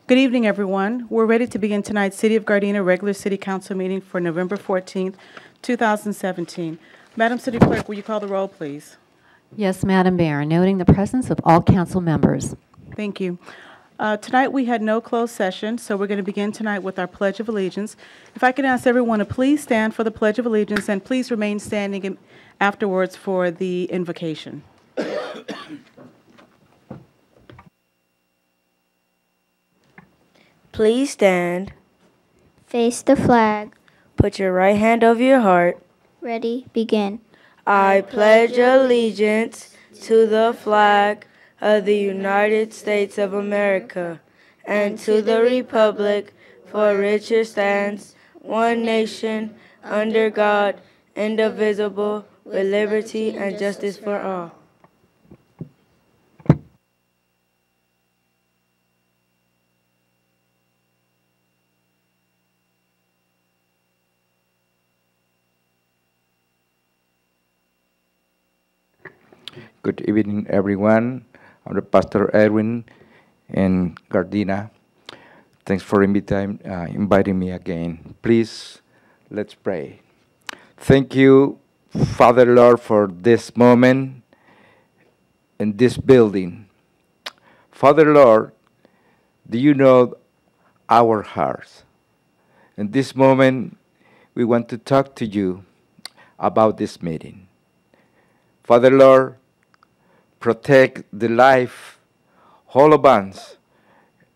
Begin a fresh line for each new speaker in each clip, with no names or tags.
Good evening, everyone. We're ready to begin tonight's City of Gardena regular City Council meeting for November 14th, 2017. Madam City Clerk, will you call the roll, please?
Yes, Madam Mayor, noting the presence of all council members.
Thank you. Tonight, we had no closed session, so we're going to begin tonight with our Pledge of Allegiance. If I could ask everyone to please stand for the Pledge of Allegiance and please remain standing afterwards for the invocation.
Please stand.
Face the flag.
Put your right hand over your heart.
Ready, begin.
I pledge allegiance to the flag of the United States of America and to the republic for which it stands, one nation, under God, indivisible, with liberty and justice for all.
Good evening, everyone. I'm the Pastor Edwin in Gardena. Thanks for inviting me again. Please, let's pray. Thank you, Father Lord, for this moment in this building. Father Lord, do you know our hearts? In this moment, we want to talk to you about this meeting. Father Lord, protect the life, all of us,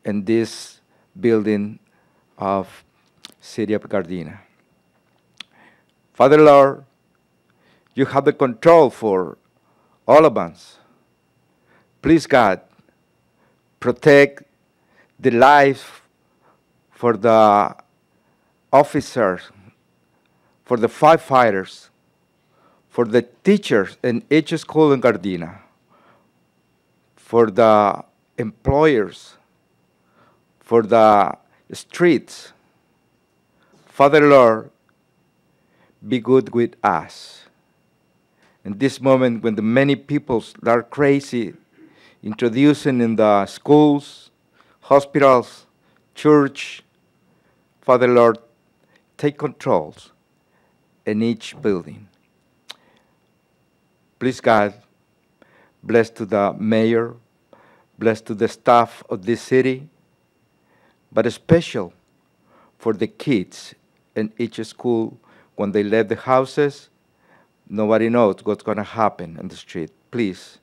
in this building of City of Gardena. Father Lord, you have the control for all of us. Please, God, protect the life for the officers, for the firefighters, for the teachers in each school in Gardena, for the employers, for the streets. Father Lord, be good with us. In this moment when the many people are crazy, introducing in the schools, hospitals, church, Father Lord, take controls in each building. Please, God, bless to the mayor, bless to the staff of this city, but special for the kids in each school. When they leave the houses, nobody knows what's going to happen in the street. Please,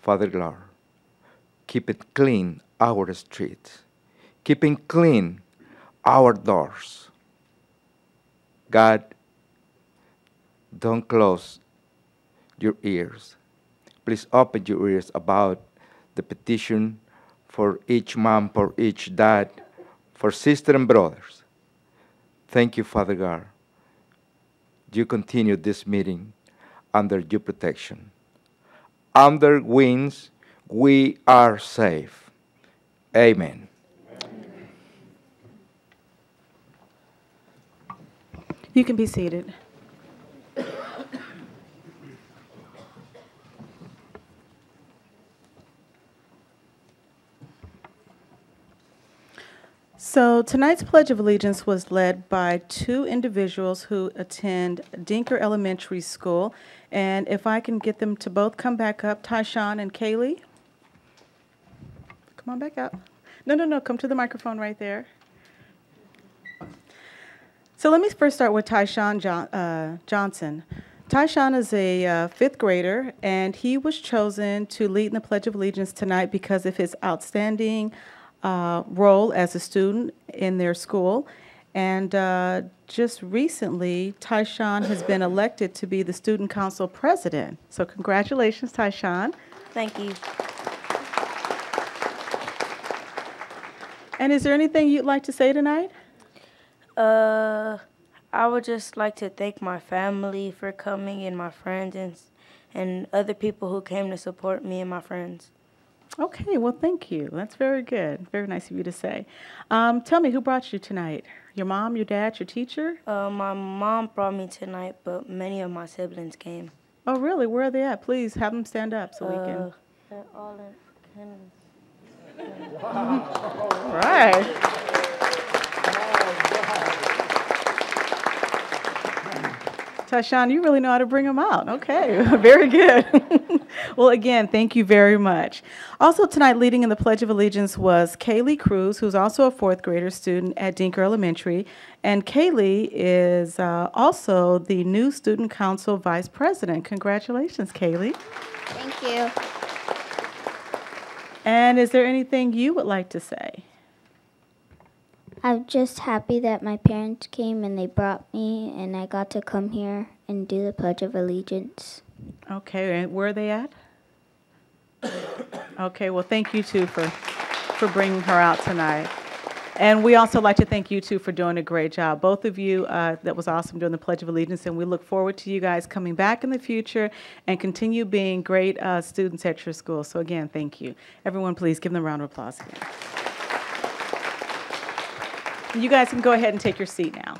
Father Lord, keep it clean, our streets. Keeping clean our doors. God, don't close your ears. Please open your ears about the petition for each mom, for each dad, for sister and brothers. Thank you, Father God. You continue this meeting under your protection. Under wings, we are safe. Amen.
You can be seated. So tonight's Pledge of Allegiance was led by two individuals who attend Dinker Elementary School. And if I can get them to both come back up, Tyshawn and Kaylee. Come on back up. No, come to the microphone right there. So let me first start with Tyshawn Johnson. Tyshawn is a fifth grader, and he was chosen to lead in the Pledge of Allegiance tonight because of his outstanding role as a student in their school. And just recently, Tyshawn has been elected to be the Student Council President. So congratulations, Tyshawn.
Thank you.
And is there anything you'd like to say tonight?
I would just like to thank my family for coming and my friends and other people who came to support me and my friends.
Okay, well, thank you. That's very good. Very nice of you to say. Tell me, who brought you tonight? Your mom, your dad, your teacher?
My mom brought me tonight, but many of my siblings came.
Oh, really? Where are they at? Please have them stand up so we can.
They're all in attendance.
Right. Tyshawn, you really know how to bring them out. Okay, very good. Well, again, thank you very much. Also tonight, leading in the Pledge of Allegiance was Kaylee Cruz, who's also a fourth grader student at Dinker Elementary. And Kaylee is also the new Student Council Vice President. Congratulations, Kaylee.
Thank you.
And is there anything you would like to say?
I'm just happy that my parents came and they brought me and I got to come here and do the Pledge of Allegiance.
Okay, and where are they at? Okay, well, thank you two for bringing her out tonight. And we also like to thank you two for doing a great job. Both of you, that was awesome doing the Pledge of Allegiance, and we look forward to you guys coming back in the future and continue being great students at your school. So again, thank you. Everyone, please give them a round of applause again. You guys can go ahead and take your seat now.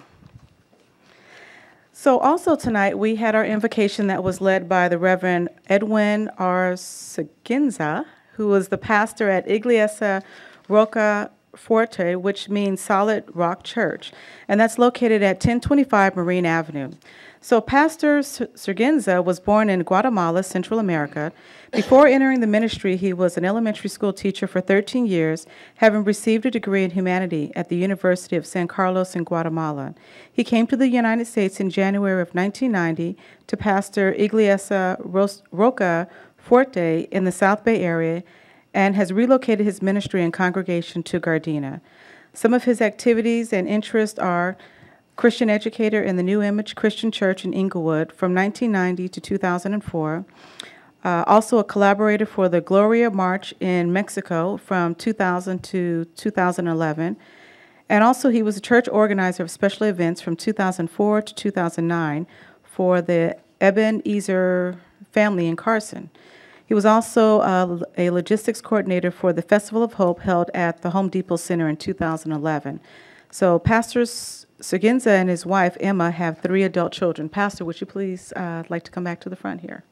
So also tonight, we had our invocation that was led by the Reverend Edwin R. Seginza, who was the pastor at Iglesia Roca Forte, which means Solid Rock Church, and that's located at 1025 Marine Avenue. So Pastor Seginza was born in Guatemala, Central America. Before entering the ministry, he was an elementary school teacher for 13 years, having received a degree in humanity at the University of San Carlos in Guatemala. He came to the United States in January of 1990 to pastor Iglesia Roca Forte in the South Bay area and has relocated his ministry and congregation to Gardena. Some of his activities and interests are Christian educator in the New Image Christian Church in Inglewood from 1990 to 2004. Also a collaborator for the Gloria March in Mexico from 2000 to 2011. And also he was a church organizer of special events from 2004 to 2009 for the Ebenezer family in Carson. He was also a logistics coordinator for the Festival of Hope held at the Home Depot Center in 2011. So Pastor Seginza and his wife, Emma, have 3 adult children. Pastor, would you please like to come back to the front here?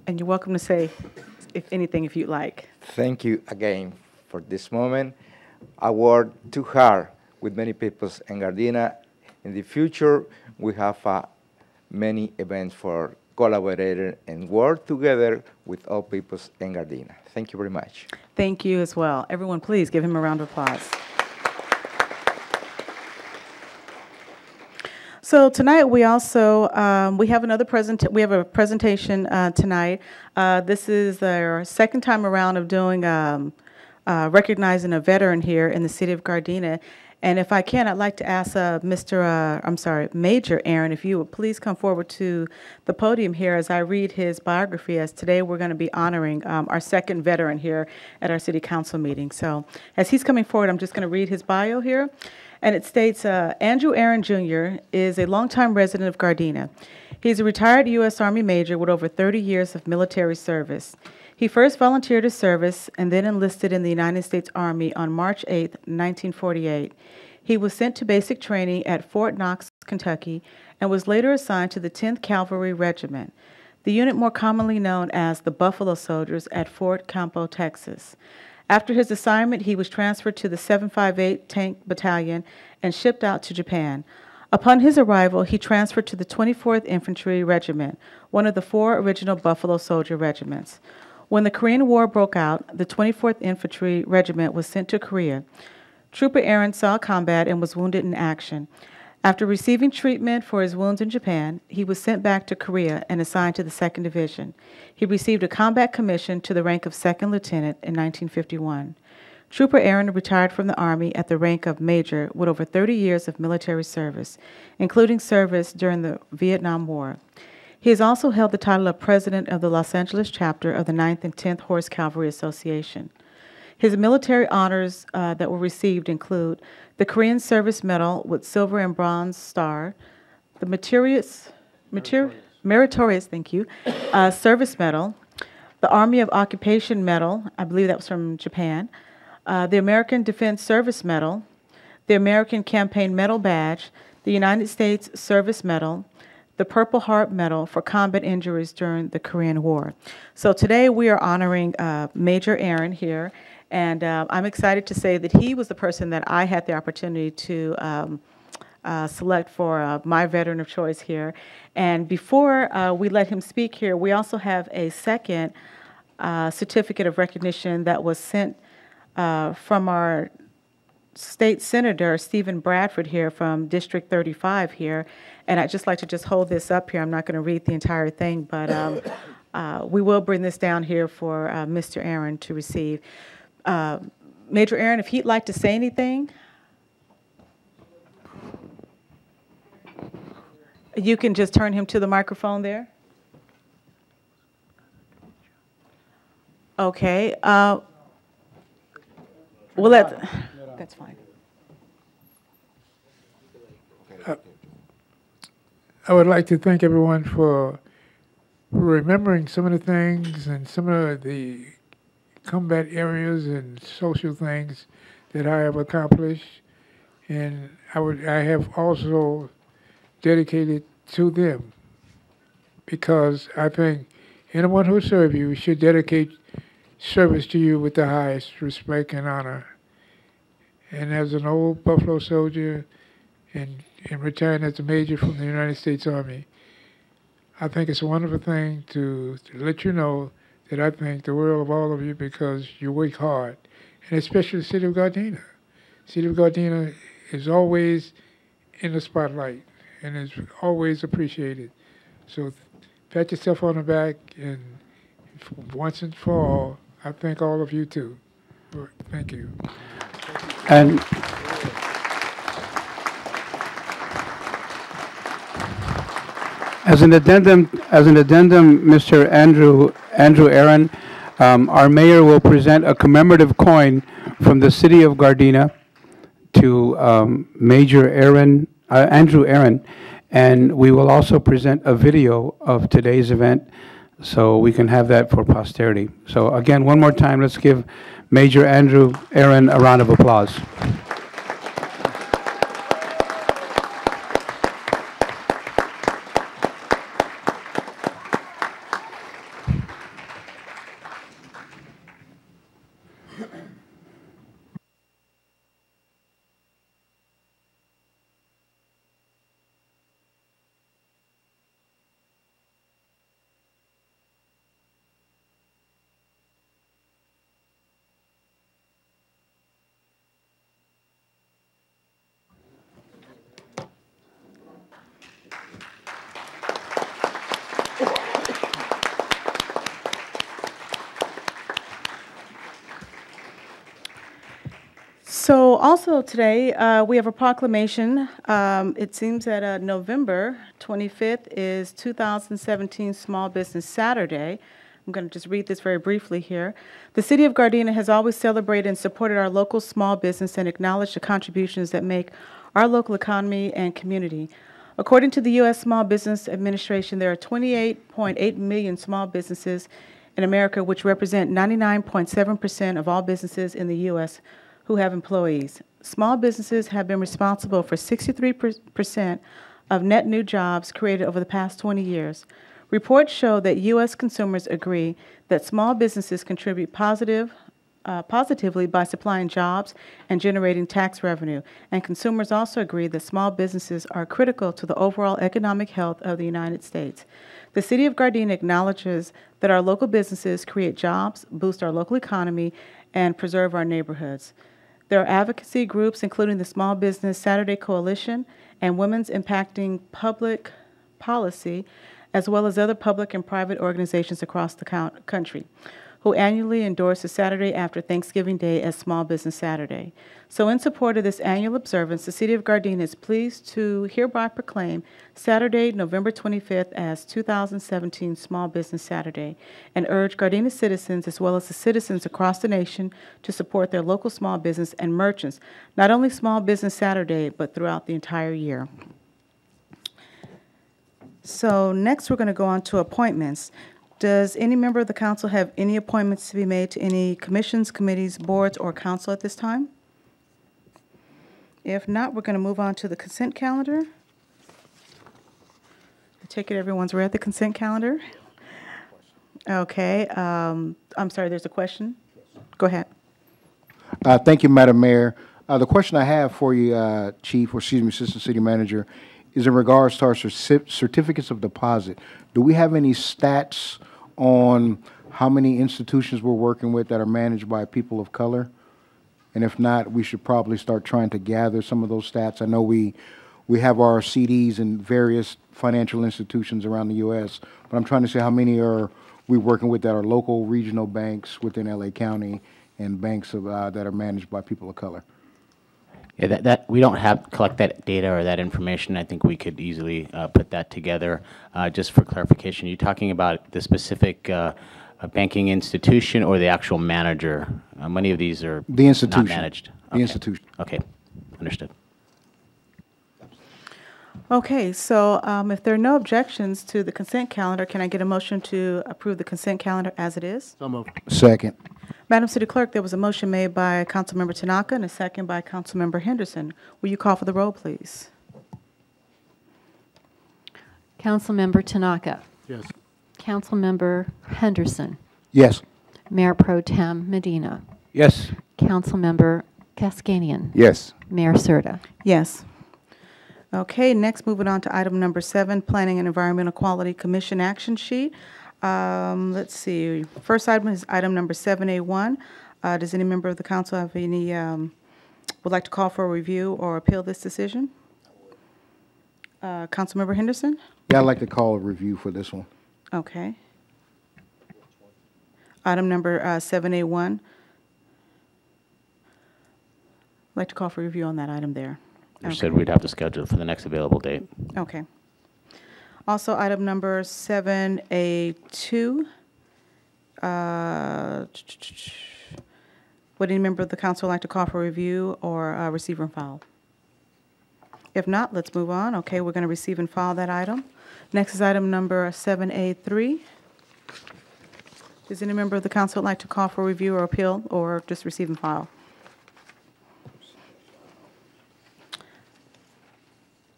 And you're welcome to say, if anything, if you'd like.
Thank you again for this moment. I work too hard with many people in Gardena. In the future, we have many events for collaborating and work together with all people in Gardena. Thank you very much.
Thank you as well. Everyone, please give him a round of applause. So tonight we also we have a presentation tonight. This is our second time around of doing recognizing a veteran here in the city of Gardena. And if I can, I'd like to ask Major Aaron, if you would please come forward to the podium here as I read his biography, as today we're going to be honoring our second veteran here at our city council meeting. So as he's coming forward, I'm just going to read his bio here. And it states, Andrew Aaron Jr. is a longtime resident of Gardena. He's a retired U.S. Army major with over 30 years of military service. He first volunteered his service and then enlisted in the United States Army on March 8, 1948. He was sent to basic training at Fort Knox, Kentucky, and was later assigned to the 10th Cavalry Regiment, the unit more commonly known as the Buffalo Soldiers at Fort Campo, Texas. After his assignment, he was transferred to the 758 Tank Battalion and shipped out to Japan. Upon his arrival, he transferred to the 24th Infantry Regiment, one of the 4 original Buffalo Soldier regiments. When the Korean War broke out, the 24th Infantry Regiment was sent to Korea. Trooper Aaron saw combat and was wounded in action. After receiving treatment for his wounds in Japan, he was sent back to Korea and assigned to the 2nd Division. He received a combat commission to the rank of 2nd Lieutenant in 1951. Trooper Aaron retired from the Army at the rank of Major with over 30 years of military service, including service during the Vietnam War. He has also held the title of President of the Los Angeles chapter of the 9th and 10th Horse Cavalry Association. His military honors that were received include the Korean Service Medal with Silver and Bronze Star, the Meritorious Service Medal, the Army of Occupation Medal, I believe that was from Japan, the American Defense Service Medal, the American Campaign Medal Badge, the United States Service Medal, the Purple Heart Medal for combat injuries during the Korean War. So today we are honoring Major Aaron here, and I'm excited to say that he was the person that I had the opportunity to select for my veteran of choice here. And before we let him speak here, we also have a second certificate of recognition that was sent from our State Senator Stephen Bradford here from District 35 here. And I'd just like to just hold this up here. I'm not going to read the entire thing, but we will bring this down here for Mr. Aaron to receive. Major Aaron, if he'd like to say anything, you can just turn him to the microphone there. Okay. We'll let. That's fine.
I would like to thank everyone for remembering some of the things and some of the combat areas and social things that I have accomplished, and I have also dedicated to them, because I think anyone who serves you should dedicate service to you with the highest respect and honor. And as an old Buffalo soldier and retiring as a major from the United States Army, I think it's a wonderful thing to let you know that I thank the world of all of you because you work hard, and especially the city of Gardena. The city of Gardena is always in the spotlight and is always appreciated. So pat yourself on the back, and once and for all, I thank all of you too. Thank you.
And as an addendum, Mr. Andrew Aaron, our mayor will present a commemorative coin from the city of Gardena to Major Andrew Aaron, and we will also present a video of today's event so we can have that for posterity. So again, one more time, let's give Major Andrew Aaron a round of applause.
So also today, we have a proclamation. It seems that November 25th is 2017 Small Business Saturday. I'm going to just read this very briefly here. The City of Gardena has always celebrated and supported our local small business and acknowledged the contributions that make our local economy and community. According to the U.S. Small Business Administration, there are 28.8 million small businesses in America, which represent 99.7% of all businesses in the U.S. who have employees. Small businesses have been responsible for 63% of net new jobs created over the past 20 years. Reports show that U.S. consumers agree that small businesses contribute positively by supplying jobs and generating tax revenue, and consumers also agree that small businesses are critical to the overall economic health of the United States. The City of Gardena acknowledges that our local businesses create jobs, boost our local economy, and preserve our neighborhoods. There are advocacy groups, including the Small Business Saturday Coalition and Women's Impacting Public Policy, as well as other public and private organizations across the country, who annually endorse the Saturday after Thanksgiving Day as Small Business Saturday. So in support of this annual observance, the City of Gardena is pleased to hereby proclaim Saturday, November 25th as 2017 Small Business Saturday, and urge Gardena citizens as well as the citizens across the nation to support their local small business and merchants, not only Small Business Saturday, but throughout the entire year. So next we're going to go on to appointments. Does any member of the council have any appointments to be made to any commissions, committees, boards, or council at this time? If not, we're going to move on to the consent calendar. The take it everyone's read the consent calendar? Okay, I'm sorry, there's a question? Go ahead.
Thank you, Madam Mayor. The question I have for you, Chief, or excuse me, Assistant City Manager, is in regards to our certificates of deposit. Do we have any stats on how many institutions we're working with that are managed by people of color? And if not, we should probably start trying to gather some of those stats. I know we have our CDs in various financial institutions around the U.S., but I'm trying to see how many are we working with that are local, regional banks within L.A. County and banks of, that are managed by people of color.
Yeah, that we don't collect that data or that information. I think we could easily put that together. Just for clarification, are you talking about the specific banking institution or the actual manager? Many of these are
The institution.
not managed.
The institution.
Okay, understood.
Okay, so if there are no objections to the consent calendar, can I get a motion to approve the consent calendar as it is?
So moved. Second.
Madam City Clerk, there was a motion made by Councilmember Tanaka and a second by Councilmember Henderson. Will you call for the roll, please?
Councilmember Tanaka.
Yes.
Councilmember Henderson.
Yes.
Mayor Pro Tem Medina.
Yes.
Councilmember Cascanian.
Yes.
Mayor Serta.
Yes. Okay, next moving on to item number 7, Planning and Environmental Quality Commission Action Sheet. Let's see, first item is item number 7A1. Does any member of the council have any, would like to call for a review or appeal this decision? Councilmember Henderson?
Yeah, I'd like to call a review for this one.
Okay. Item number 7A1. I'd like to call for review on that item there.
You said we'd have to schedule it for the next available date.
Okay. Also, item number 7A2. Would any member of the council like to call for review or receive and file? If not, let's move on. Okay, we're going to receive and file that item. Next is item number 7A3. Does any member of the council like to call for review or appeal or just receive and file?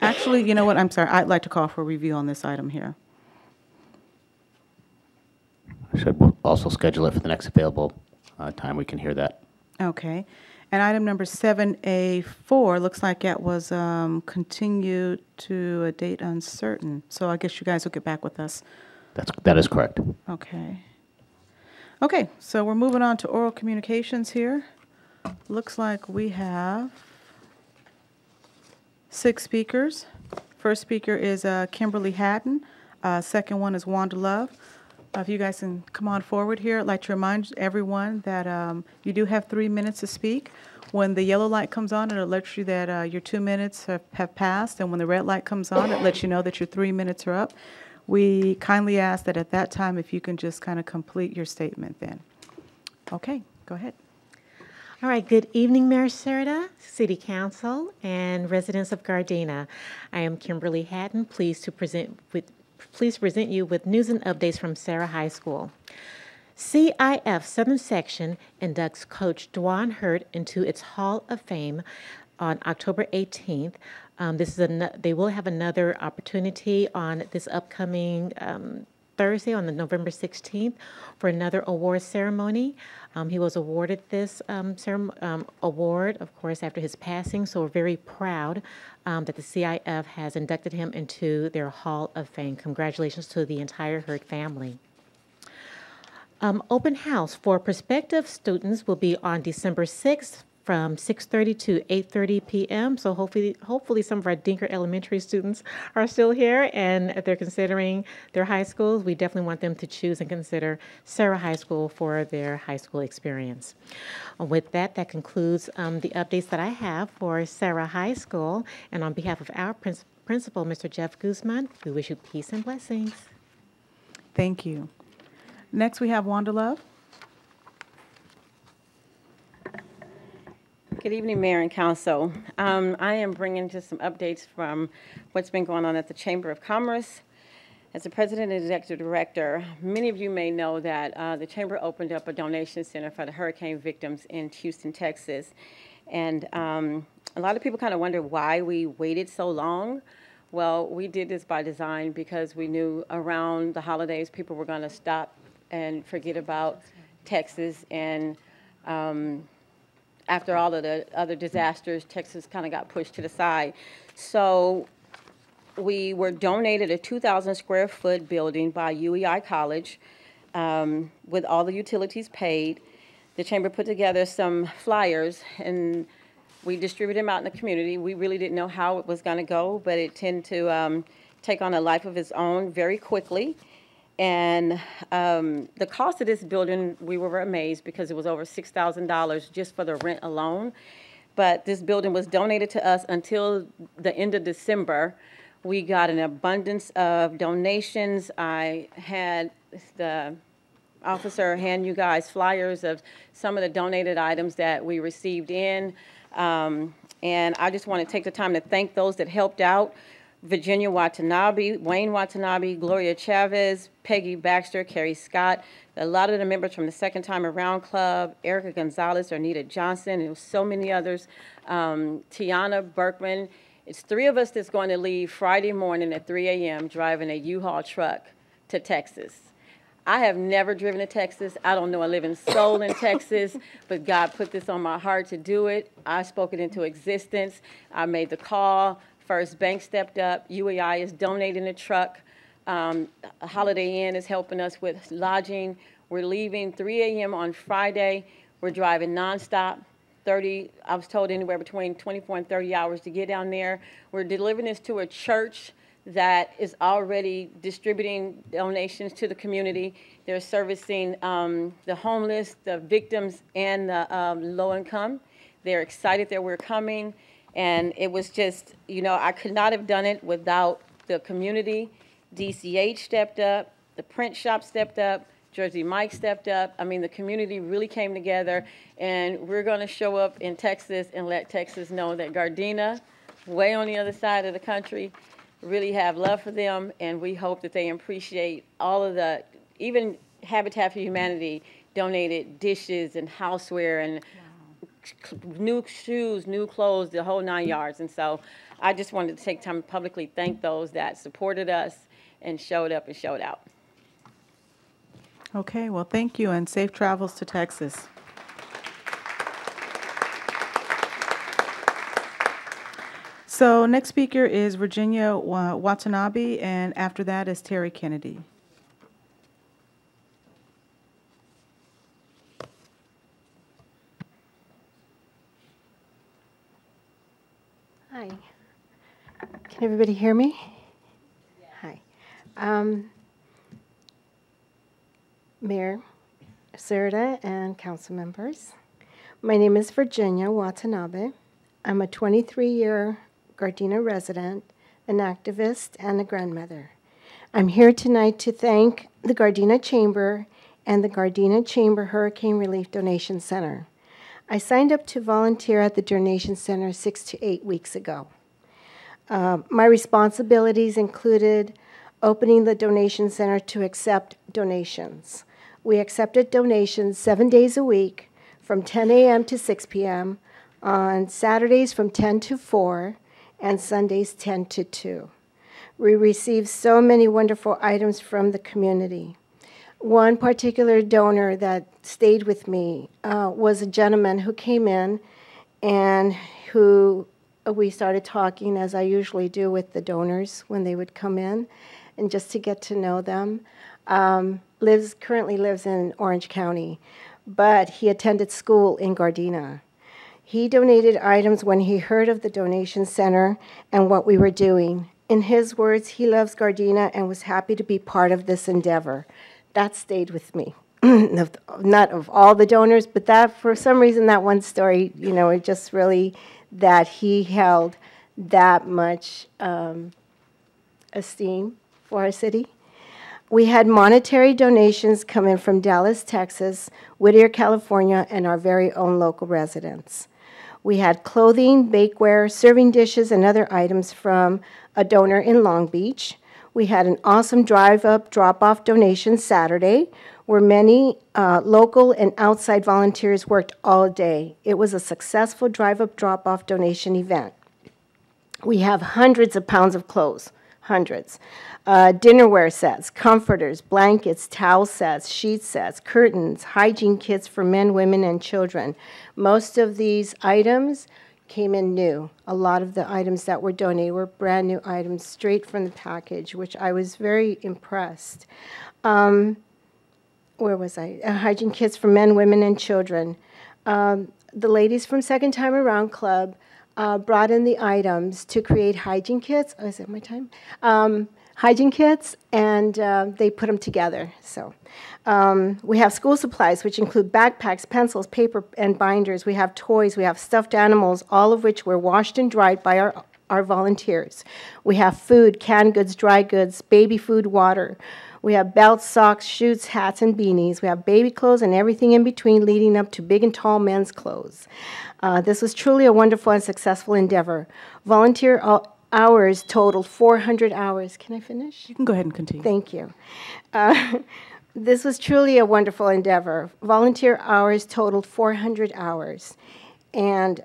Actually, you know what? I'm sorry. I'd like to call for a review on this item here.
Should also schedule it for the next available time we can hear that.
Okay. And item number 7A4 looks like it was continued to a date uncertain. So I guess you guys will get back with us.
That is correct.
Okay. Okay, so we're moving on to oral communications here. Looks like we have 6 speakers. First speaker is Kimberly Hatton. Second one is Wanda Love. If you guys can come on forward here, I'd like to remind everyone that you do have 3 minutes to speak. When the yellow light comes on, it alerts you that your 2 minutes have passed, and when the red light comes on, it lets you know that your 3 minutes are up. We kindly ask that at that time, if you can just kind of complete your statement then. Okay, go ahead.
All right, good evening, Mayor Serta, City Council, and residents of Gardena. I am Kimberly Hatton, pleased to present you with news and updates from Sarah High School. CIF 7th Section inducts Coach Dwan Hurt into its Hall of Fame on October 18th. They will have another opportunity on this upcoming Thursday, on the November 16th, for another award ceremony. He was awarded this award, of course, after his passing, so we're very proud that the CIF has inducted him into their Hall of Fame. Congratulations to the entire Hurt family. Open house for prospective students will be on December 6th from 6:30 to 8:30 p.m. So hopefully some of our Dinker Elementary students are still here, and if they're considering their high schools, we definitely want them to choose and consider Sarah High School for their high school experience. With that concludes the updates that I have for Sarah High School, and on behalf of our principal, Mr. Jeff Guzman, we wish you peace and blessings.
Thank you. Next, we have Wanda Love.
Good evening, Mayor and Council. I am bringing just some updates from what's been going on at the Chamber of Commerce. As the President and Executive Director, many of you may know that the Chamber opened up a donation center for the hurricane victims in Houston, Texas. And a lot of people kind of wonder why we waited so long. Well, we did this by design because we knew around the holidays people were going to stop and forget about Texas. And after all of the other disasters, Texas kind of got pushed to the side. So we were donated a 2,000 square foot building by UEI College with all the utilities paid. The chamber put together some flyers and we distributed them out in the community. We really didn't know how it was going to go, but it tended to take on a life of its own very quickly. And the cost of this building, we were amazed because it was over $6,000 just for the rent alone. But this building was donated to us until the end of December. We got an abundance of donations. I had the officer hand you guys flyers of some of the donated items that we received in. And I just want to take the time to thank those that helped out. Virginia Watanabe, Wayne Watanabe, Gloria Chavez, Peggy Baxter, Carrie Scott, a lot of the members from the Second Time Around Club, Erica Gonzalez, Arnita Johnson, and so many others, Tiana Berkman. It's 3 of us that's going to leave Friday morning at 3 a.m. driving a U-Haul truck to Texas. I have never driven to Texas. I don't know a living soul in Texas, but God put this on my heart to do it. I spoke it into existence. I made the call. First Bank stepped up. UEI is donating a truck. Holiday Inn is helping us with lodging. We're leaving 3 a.m. on Friday. We're driving nonstop. I was told anywhere between 24 and 30 hours to get down there. We're delivering this to a church that is already distributing donations to the community. They're servicing the homeless, the victims, and the low income. They're excited that we're coming. And it was just, you know, I could not have done it without the community. DCH stepped up, the print shop stepped up, Jersey Mike stepped up. I mean, the community really came together, and we're going to show up in Texas and let Texas know that Gardena, way on the other side of the country, really have love for them, and we hope that they appreciate all of the, even Habitat for Humanity donated dishes and houseware and new shoes, new clothes, the whole 9 yards. And so I just wanted to take time to publicly thank those that supported us and showed up and showed out.
Okay, well, thank you, and safe travels to Texas. So next speaker is Virginia Watanabe, and after that is Terry Kennedy.
Hi. Can everybody hear me? Hi. Mayor Serta and council members. My name is Virginia Watanabe. I'm a 23-year Gardena resident, an activist, and a grandmother. I'm here tonight to thank the Gardena Chamber and the Gardena Chamber Hurricane Relief Donation Center. I signed up to volunteer at the Donation Center 6 to 8 weeks ago. My responsibilities included opening the Donation Center to accept donations. We accepted donations 7 days a week from 10 a.m. to 6 p.m., on Saturdays from 10 to 4, and Sundays 10 to 2. We received so many wonderful items from the community. One particular donor that stayed with me was a gentleman who came in and who we started talking, as I usually do with the donors when they would come in, and just to get to know them. Currently lives in Orange County, but he attended school in Gardena. He donated items when he heard of the Donation Center and what we were doing. In his words, he loves Gardena and was happy to be part of this endeavor. That stayed with me. Not of all the donors, but that, for some reason, that one story, you know, it just really, that he held that much esteem for our city. We had monetary donations come in from Dallas, Texas, Whittier, California, and our very own local residents. We had clothing, bakeware, serving dishes, and other items from a donor in Long Beach. We had an awesome drive-up, drop-off donation Saturday, where many local and outside volunteers worked all day. It was a successful drive-up, drop-off donation event. We have hundreds of pounds of clothes, hundreds. Dinnerware sets, comforters, blankets, towel sets, sheet sets, curtains, hygiene kits for men, women, and children. Most of these items came in new. A lot of the items that were donated were brand new items straight from the package, which I was very impressed. Where was I? Hygiene kits for men, women, and children. The ladies from Second Time Around Club brought in the items to create hygiene kits. Oh, is that my time? Hygiene kits, and they put them together. So we have school supplies, which include backpacks, pencils, paper, and binders. We have toys. We have stuffed animals, all of which were washed and dried by our volunteers. We have food, canned goods, dry goods, baby food, water. We have belts, socks, shoes, hats, and beanies. We have baby clothes and everything in between, leading up to big and tall men's clothes. This was truly a wonderful and successful endeavor. Volunteer hours totaled 400 hours. Can I finish?
You can go ahead and continue.
Thank you. This was truly a wonderful endeavor. Volunteer hours totaled 400 hours, and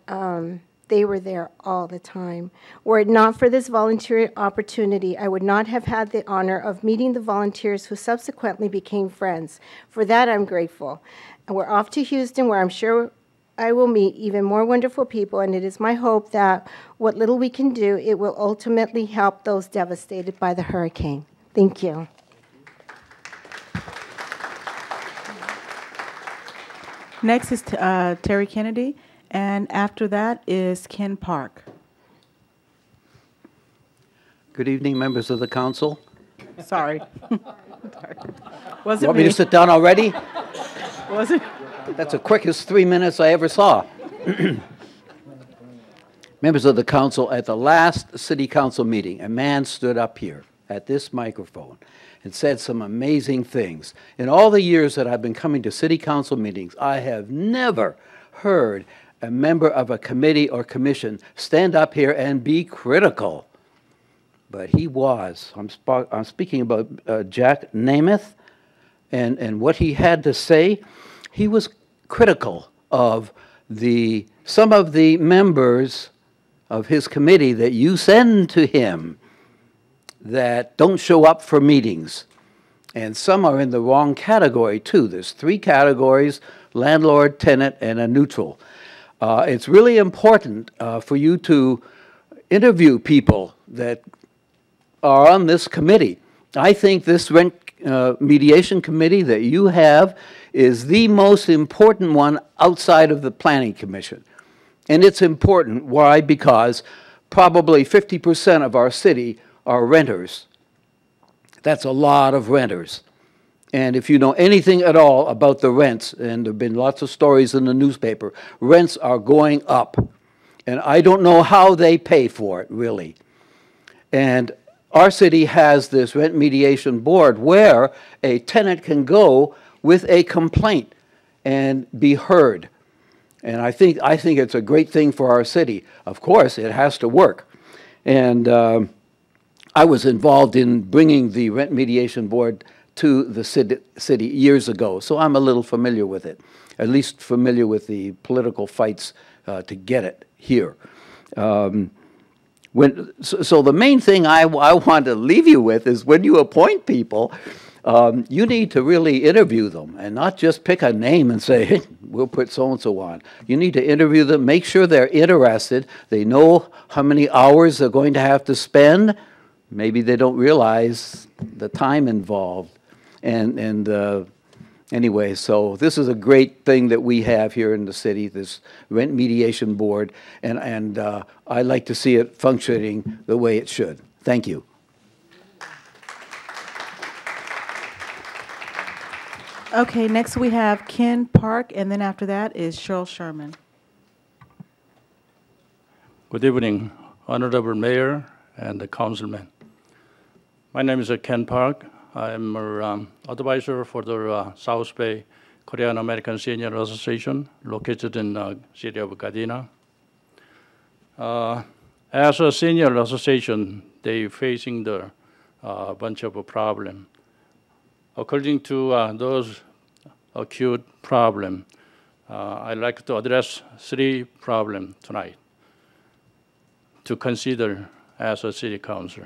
they were there all the time. Were it not for this volunteer opportunity, I would not have had the honor of meeting the volunteers who subsequently became friends. For that, I'm grateful. And we're off to Houston, where I'm sure I will meet even more wonderful people, and it is my hope that what little we can do, it will ultimately help those devastated by the hurricane. Thank you.
Next is Terry Kennedy, and after that is Ken Park.
Good evening, members of the council.
Sorry.
Was it want me to sit down already?
Was it?
That's the quickest 3 minutes I ever saw. Members of the council, at the last city council meeting, a man stood up here at this microphone and said some amazing things. In all the years that I've been coming to city council meetings, I have never heard a member of a committee or commission stand up here and be critical. But he was. I'm speaking about Jack Namath and what he had to say. He was critical of some of the members of his committee that you send to him that don't show up for meetings. And some are in the wrong category, too. There's 3 categories: landlord, tenant, and a neutral. It's really important for you to interview people that are on this committee. I think this rent mediation committee that you have is the most important one outside of the Planning Commission. And it's important. Why? Because probably 50% of our city are renters. That's a lot of renters. And if you know anything at all about the rents, and there have been lots of stories in the newspaper, rents are going up. And I don't know how they pay for it, really. And our city has this rent mediation board where a tenant can go with a complaint and be heard. And I think it's a great thing for our city. Of course, it has to work. And I was involved in bringing the rent mediation board to the city years ago, so I'm a little familiar with it, at least familiar with the political fights to get it here. So the main thing I want to leave you with is when you appoint people, you need to really interview them and not just pick a name and say, hey, we'll put so-and-so on. You need to interview them, make sure they're interested, they know how many hours they're going to have to spend. Maybe they don't realize the time involved. Anyway, so this is a great thing that we have here in the city, this rent mediation board, and I like to see it functioning the way it should. Thank you.
Okay, next we have Ken Park, and then after that is Cheryl Sherman.
Good evening, Honorable Mayor and the councilmen. My name is Ken Park. I'm an advisor for the South Bay Korean American Senior Association, located in the city of Gardena. As a senior association, they're facing the bunch of problems. According to those acute problems, I'd like to address 3 problems tonight. to consider as a city council.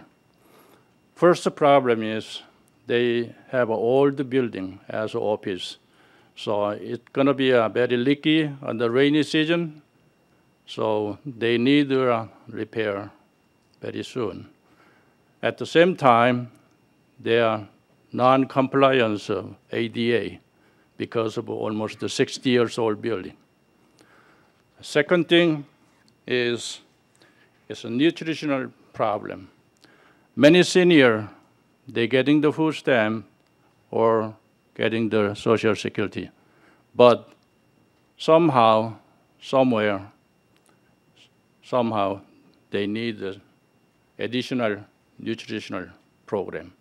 First problem is they have an old building as an office. So it's going to be very leaky on the rainy season. So they need repair very soon. At the same time, they are non-compliance of ADA because of almost a 60 years old building. Second thing is it's a nutritional problem. Many seniors, they're getting the food stamp or getting the Social Security. But somehow, somewhere, somehow, they need an additional nutritional program.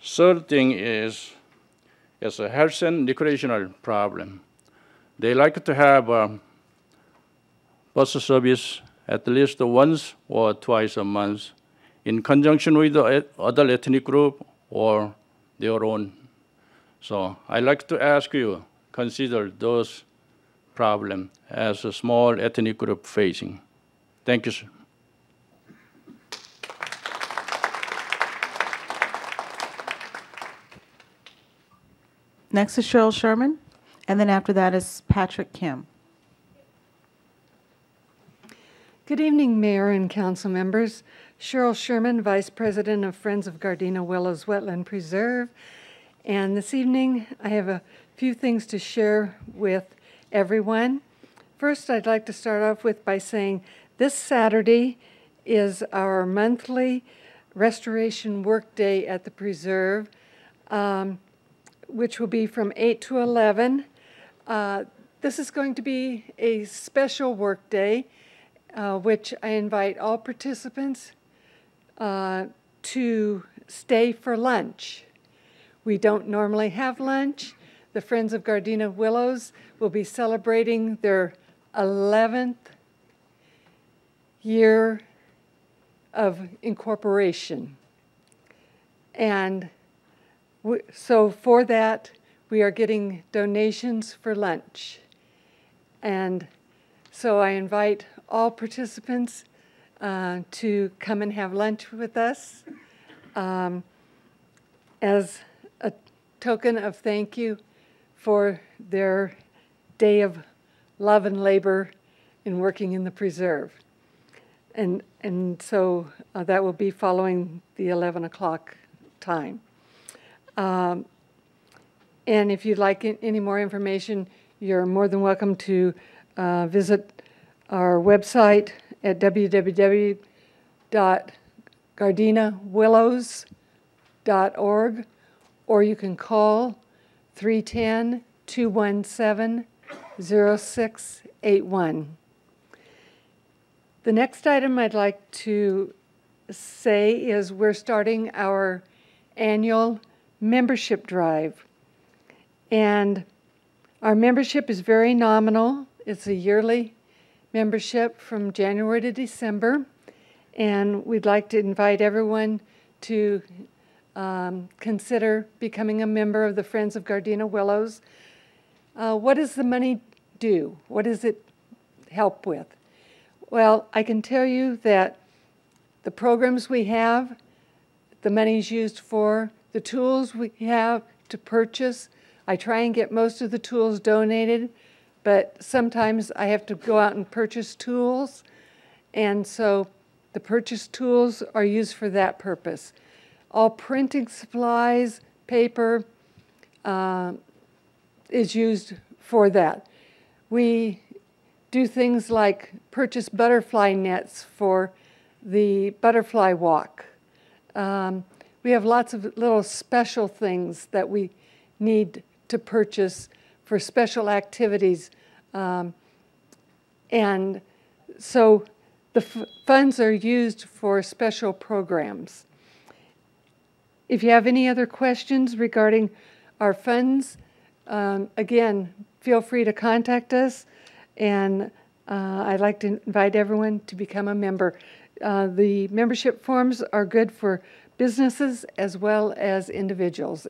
Third thing is it's a health and recreational problem. They like to have bus service at least once or twice a month in conjunction with the other ethnic group or their own. So I like to ask you, consider those problems as a small ethnic group facing. Thank you, sir.
Next is Cheryl Sherman, and then after that is Patrick Kim.
Good evening, Mayor and Council members. Cheryl Sherman, Vice President of Friends of Gardena Willows Wetland Preserve. And this evening, I have a few things to share with everyone. First, I'd like to start off with by saying this Saturday is our monthly restoration work day at the preserve, which will be from 8 to 11. This is going to be a special work day, which I invite all participants to stay for lunch. We don't normally have lunch. The Friends of Gardena Willows will be celebrating their 11th year of incorporation. And so for that, we are getting donations for lunch. And so I invite all participants to come and have lunch with us as a token of thank you for their day of love and labor in working in the preserve. And so that will be following the 11 o'clock time. And if you'd like any more information, you're more than welcome to visit our website at www.gardenawillows.org, or you can call 310-217-0681. The next item I'd like to say is we're starting our annual membership drive. And our membership is very nominal. It's a yearly membership from January to December. And we'd like to invite everyone to consider becoming a member of the Friends of Gardena Willows. What does the money do? What does it help with? Well, I can tell you that the programs we have, the money is used for, the tools we have to purchase. I try and get most of the tools donated, but sometimes I have to go out and purchase tools. And so the purchased tools are used for that purpose. All printing supplies, paper, is used for that. We do things like purchase butterfly nets for the butterfly walk. We have lots of little special things that we need to purchase for special activities. And so the funds are used for special programs. If you have any other questions regarding our funds, again, feel free to contact us. And I'd like to invite everyone to become a member. The membership forms are good for businesses as well as individuals,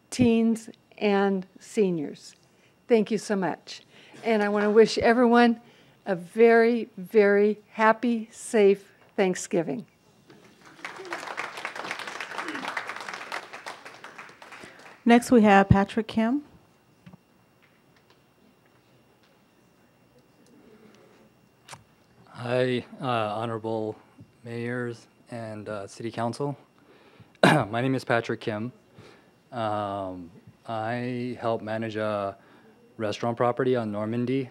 teens and seniors. Thank you so much. And I want to wish everyone a very, very happy, safe Thanksgiving.
Next, we have Patrick Kim.
Hi, Honorable Mayors and City Council. My name is Patrick Kim. I help manage a restaurant property on Normandy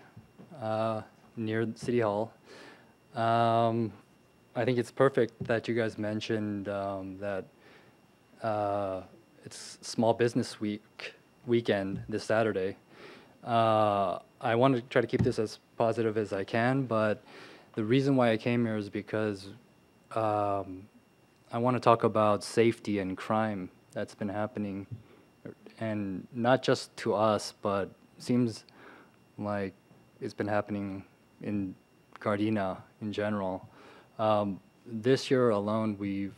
near City Hall. I think it's perfect that you guys mentioned that it's Small Business weekend this Saturday. I want to try to keep this as positive as I can, but the reason why I came here is because I want to talk about safety and crime that's been happening, and not just to us, but seems like it's been happening in Gardena in general. This year alone, we've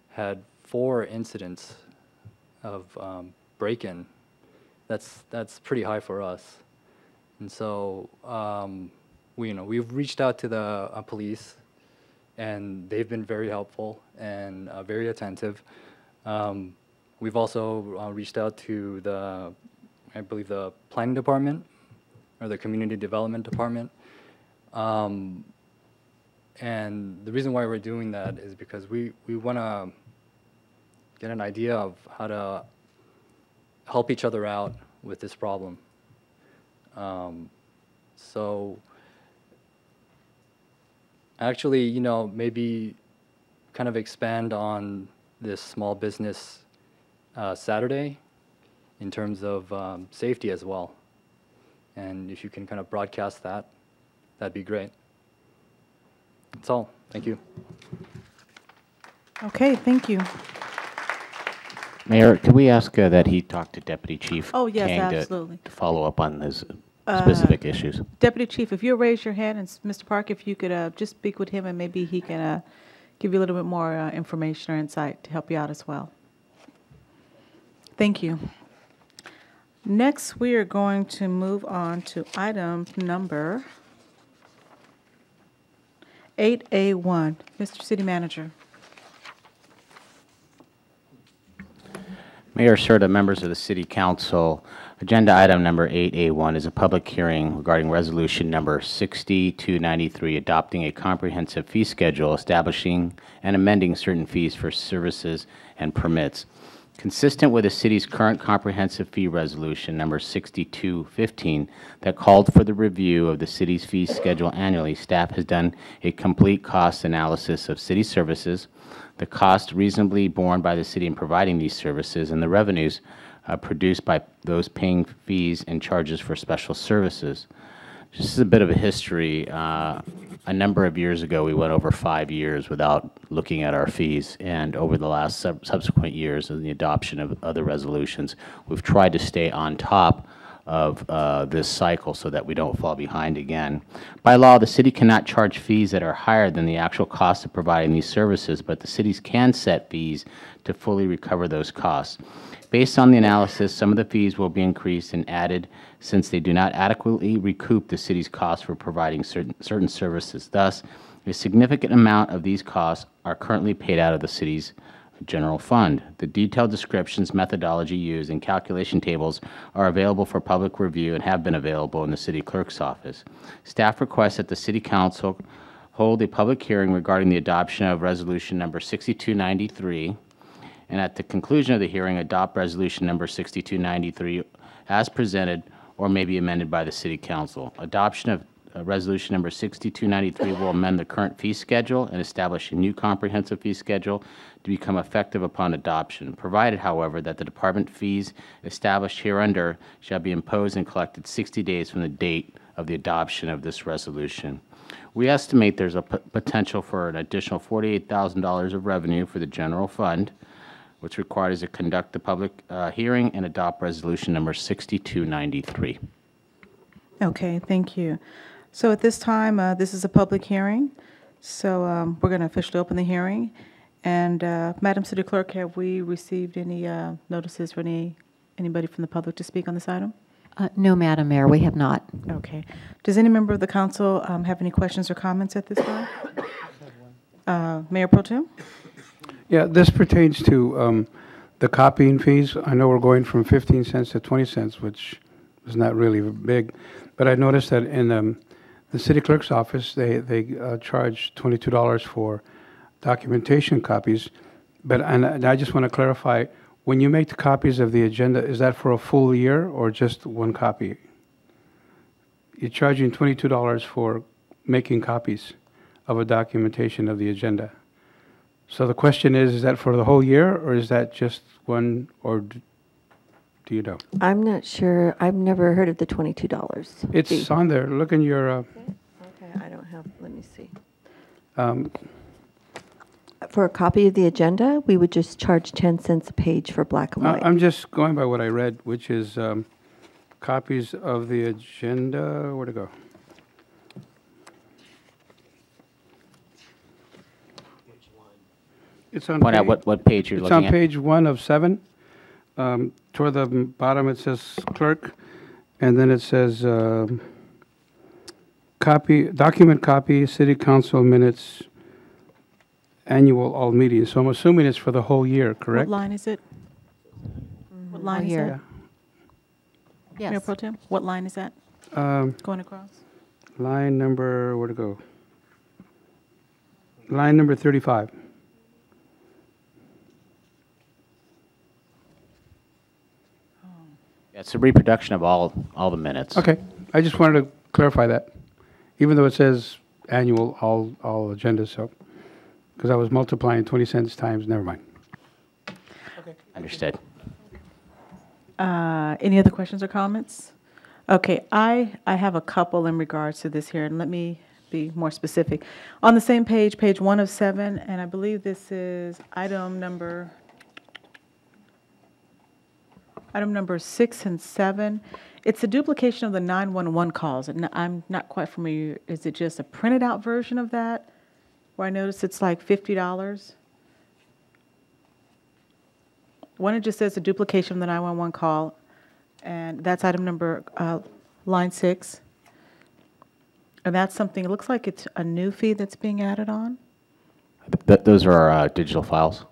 had 4 incidents of break-in. That's pretty high for us, and so we've reached out to the police, and they've been very helpful and very attentive. We've also reached out to I believe the planning department or the community development department. And the reason why we're doing that is because we want to get an idea of how to help each other out with this problem. So actually, maybe kind of expand on this Small Business Saturday in terms of safety as well. And if you can kind of broadcast that, that'd be great. That's all. Thank you.
Okay, thank you.
Mayor, could we ask that he talk to Deputy Chief
Oh, yes,
Kang
absolutely.
to follow up on his specific issues?
Deputy Chief, if you'll raise your hand, and Mr. Park, if you could just speak with him, and maybe he can give you a little bit more information or insight to help you out as well. Thank you. Next, we are going to move on to item number 8A1. Mr. City Manager.
Mayor Serta, members of the City Council, agenda item number 8A1 is a public hearing regarding resolution number 6293, adopting a comprehensive fee schedule establishing and amending certain fees for services and permits. Consistent with the city's current comprehensive fee resolution number 6215 that called for the review of the city's fee schedule annually, staff has done a complete cost analysis of city services, the cost reasonably borne by the city in providing these services, and the revenues produced by those paying fees and charges for special services. Just as a bit of a history, a number of years ago, we went over 5 years without looking at our fees, and over the last subsequent years of the adoption of other resolutions, we've tried to stay on top of this cycle so that we don't fall behind again. By law, the city cannot charge fees that are higher than the actual cost of providing these services, but the cities can set fees to fully recover those costs. Based on the analysis, some of the fees will be increased and added since they do not adequately recoup the city's costs for providing certain services. Thus, a significant amount of these costs are currently paid out of the city's general fund. The detailed descriptions, methodology used, and calculation tables are available for public review and have been available in the city clerk's office. Staff requests that the City Council hold a public hearing regarding the adoption of resolution number 6293, and at the conclusion of the hearing, adopt resolution number 6293 as presented or may be amended by the City Council. Adoption of resolution number 6293 will amend the current fee schedule and establish a new comprehensive fee schedule to become effective upon adoption, provided, however, that the department fees established hereunder shall be imposed and collected 60 days from the date of the adoption of this resolution. We estimate there's a potential for an additional $48,000 of revenue for the general fund, which required is to conduct the public hearing and adopt resolution number 6293.
Okay, thank you. So at this time, this is a public hearing, so we're going to officially open the hearing. And Madam City Clerk, have we received any notices for anybody from the public to speak on this item?
No, Madam Mayor, we have not.
Okay. Does any member of the council have any questions or comments at this time? Mayor Pro Tem?
Yeah, this pertains to the copying fees. I know we're going from 15 cents to 20 cents, which is not really big, but I noticed that in the city clerk's office, they charge $22 for documentation copies. But and I just want to clarify, when you make the copies of the agenda, is that for a full year or just one copy? You're charging $22 for making copies of a documentation of the agenda. So the question is that for the whole year, or is that just one, or do you know?
I'm not sure. I've never heard of the $22.
It's on there. Look in your...
Okay, I don't have, let me see.
Um,
For a copy of the agenda, we would just charge 10 cents a page for black and white.
I'm just going by what I read, which is copies of the agenda. Where'd it go? It's on
Point out what page you're looking at.
It's on page 1 of 7. Toward the bottom, it says clerk, and then it says document copy, city council minutes, annual all meetings. So I'm assuming it's for the whole year, correct?
What line is it? What line is that?
Yes.
Mayor Pro Tem, what line is that? Going across?
Line number, where'd it go? Line number 35.
It's a reproduction of all the minutes.
Okay, I just wanted to clarify that, even though it says annual all agendas, so, because I was multiplying 20 cents times, never mind.
Understood.
Any other questions or comments? Okay, I have a couple in regards to this here, and let me be more specific. On the same page, page 1 of 7, and I believe this is item number 6 and 7. It's a duplication of the 911 calls, and I'm not quite familiar. Is it just a printed out version of that? Where I notice it's like $50? One, it just says a duplication of the 911 call, and that's item number, line 6. And that's something, it looks like it's a new fee that's being added on?
Those are our digital files.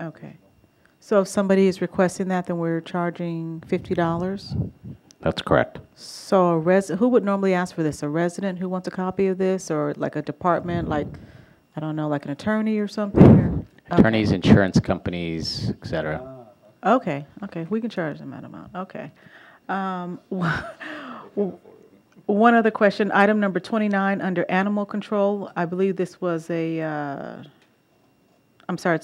Okay. So if somebody is requesting that, then we're charging $50?
That's correct.
So who would normally ask for this? A resident who wants a copy of this, or like a department, like, I don't know, like an attorney or something? Or?
Attorneys, insurance companies, et cetera.
Okay, we can charge them that amount, okay. One other question, item number 29 under animal control. I believe this was it's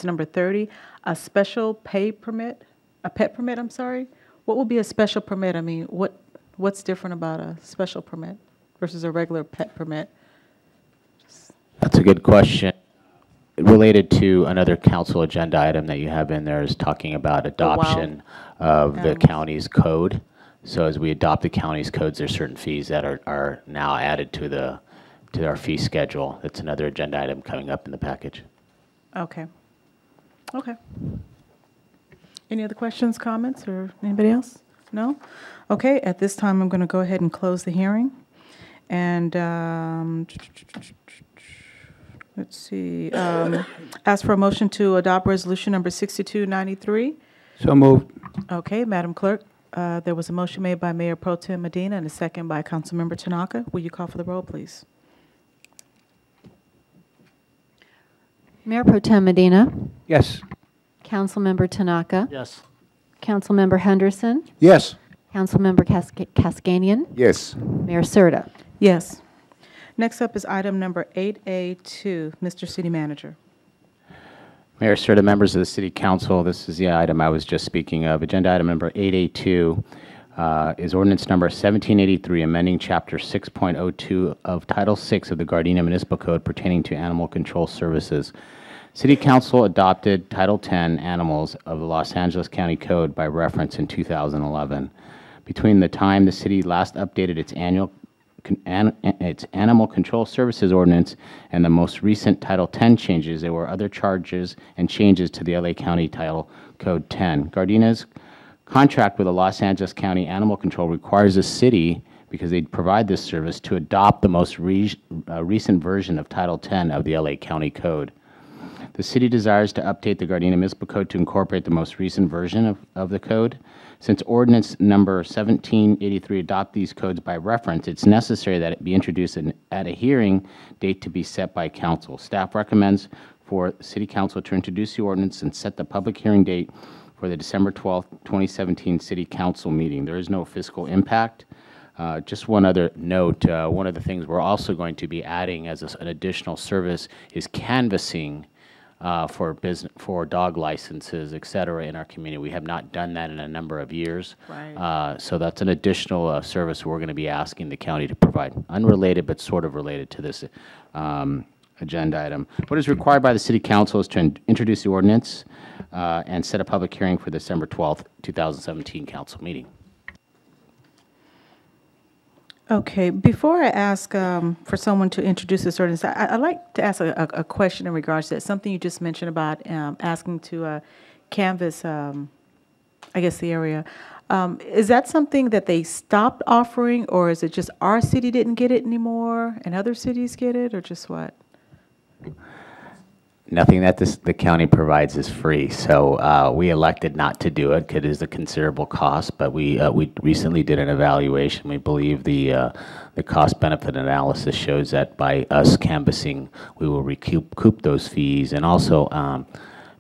number 30, a special pet permit, I'm sorry. What would be a special permit? I mean, what's different about a special permit versus a regular pet permit?
That's a good question. Related to another council agenda item that you have in there is talking about adoption of the county's code. So as we adopt the county's codes, there's certain fees that are now added to our fee schedule. That's another agenda item coming up in the package.
Okay. Any other questions, comments, or anybody else? No? Okay, at this time, I'm going to go ahead and close the hearing. And let's see, ask for a motion to adopt resolution number 6293.
So moved.
Okay, Madam Clerk, there was a motion made by Mayor Pro Tem Medina and a second by Councilmember Tanaka. Will you call for the roll, please?
Mayor Pro Tem Medina.
Yes.
Councilmember Tanaka.
Yes.
Councilmember Henderson.
Yes.
Councilmember Cascanian.
Yes.
Mayor Serta.
Yes. Next up is item number 8A2. Mr. City Manager.
Mayor Serta, members of the City Council, this is the item I was just speaking of. Agenda item number 8A2 is ordinance number 1783, amending Chapter 6.02 of Title 6 of the Gardena Municipal Code pertaining to animal control services. City Council adopted Title 10 Animals of the Los Angeles County Code by reference in 2011. Between the time the city last updated its animal control services ordinance and the most recent Title 10 changes, there were other charges and changes to the LA County Title Code 10. Gardena's contract with the Los Angeles County Animal Control requires the city, because they provide this service, to adopt the most recent version of Title 10 of the LA County Code. The city desires to update the Gardena Municipal Code to incorporate the most recent version of the code. Since ordinance number 1783 adopt these codes by reference, it's necessary that it be introduced at a hearing date to be set by council. Staff recommends for City Council to introduce the ordinance and set the public hearing date for the December 12th, 2017 City Council meeting. There is no fiscal impact. Just one other note, one of the things we're also going to be adding as an additional service is canvassing for dog licenses, et cetera, in our community. We have not done that in a number of years.
Right.
So that's an additional service we're going to be asking the county to provide. Unrelated, but sort of related to this agenda item. What is required by the City Council is to introduce the ordinance and set a public hearing for December 12th, 2017 council meeting.
Okay, before I ask for someone to introduce this ordinance, I'd like to ask a question in regards to that. Something you just mentioned about asking to canvass, I guess, the area. Is that something that they stopped offering, or is it just our city didn't get it anymore and other cities get it, or just what?
Nothing that the county provides is free, so we elected not to do it because it is a considerable cost, but we recently did an evaluation. We believe the cost-benefit analysis shows that by us canvassing, we will recoup those fees and also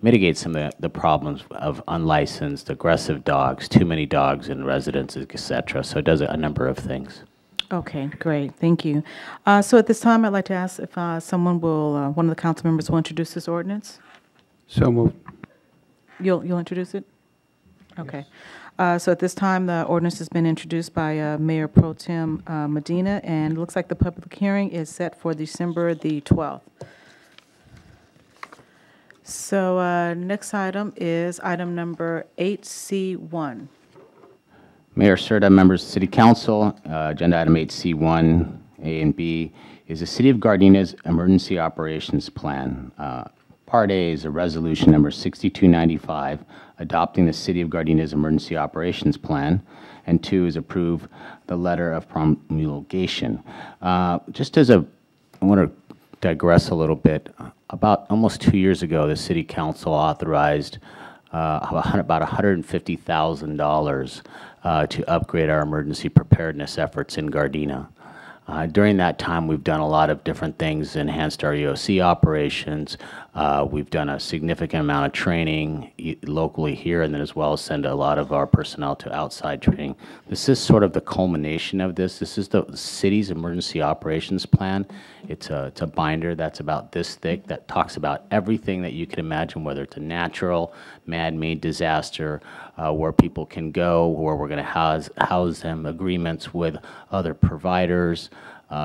mitigate some of the problems of unlicensed, aggressive dogs, too many dogs in residences, et cetera. So it does a number of things.
Okay, great. Thank you. So at this time, I'd like to ask if someone will, one of the council members will introduce this ordinance.
So moved.
You'll introduce it? Okay. So at this time, the ordinance has been introduced by Mayor Pro Tem Medina, and it looks like the public hearing is set for December the 12th. So next item is item number 8C1.
Mayor Serta, members of the City Council, agenda item 8C1, A and B, is the City of Gardena's Emergency Operations Plan. Part A is a resolution number 6295, adopting the City of Gardena's Emergency Operations Plan, and 2 is approve the letter of promulgation. Just as I want to digress a little bit, about almost 2 years ago, the City Council authorized about $150,000 to upgrade our emergency preparedness efforts in Gardena. During that time, we've done a lot of different things, enhanced our EOC operations. We've done a significant amount of training locally here, and then as well as send a lot of our personnel to outside training. This is sort of the culmination of this. This is the city's emergency operations plan. It's a binder that's about this thick that talks about everything that you can imagine, whether it's a natural, man-made disaster, where people can go, where we're going to house them, agreements with other providers,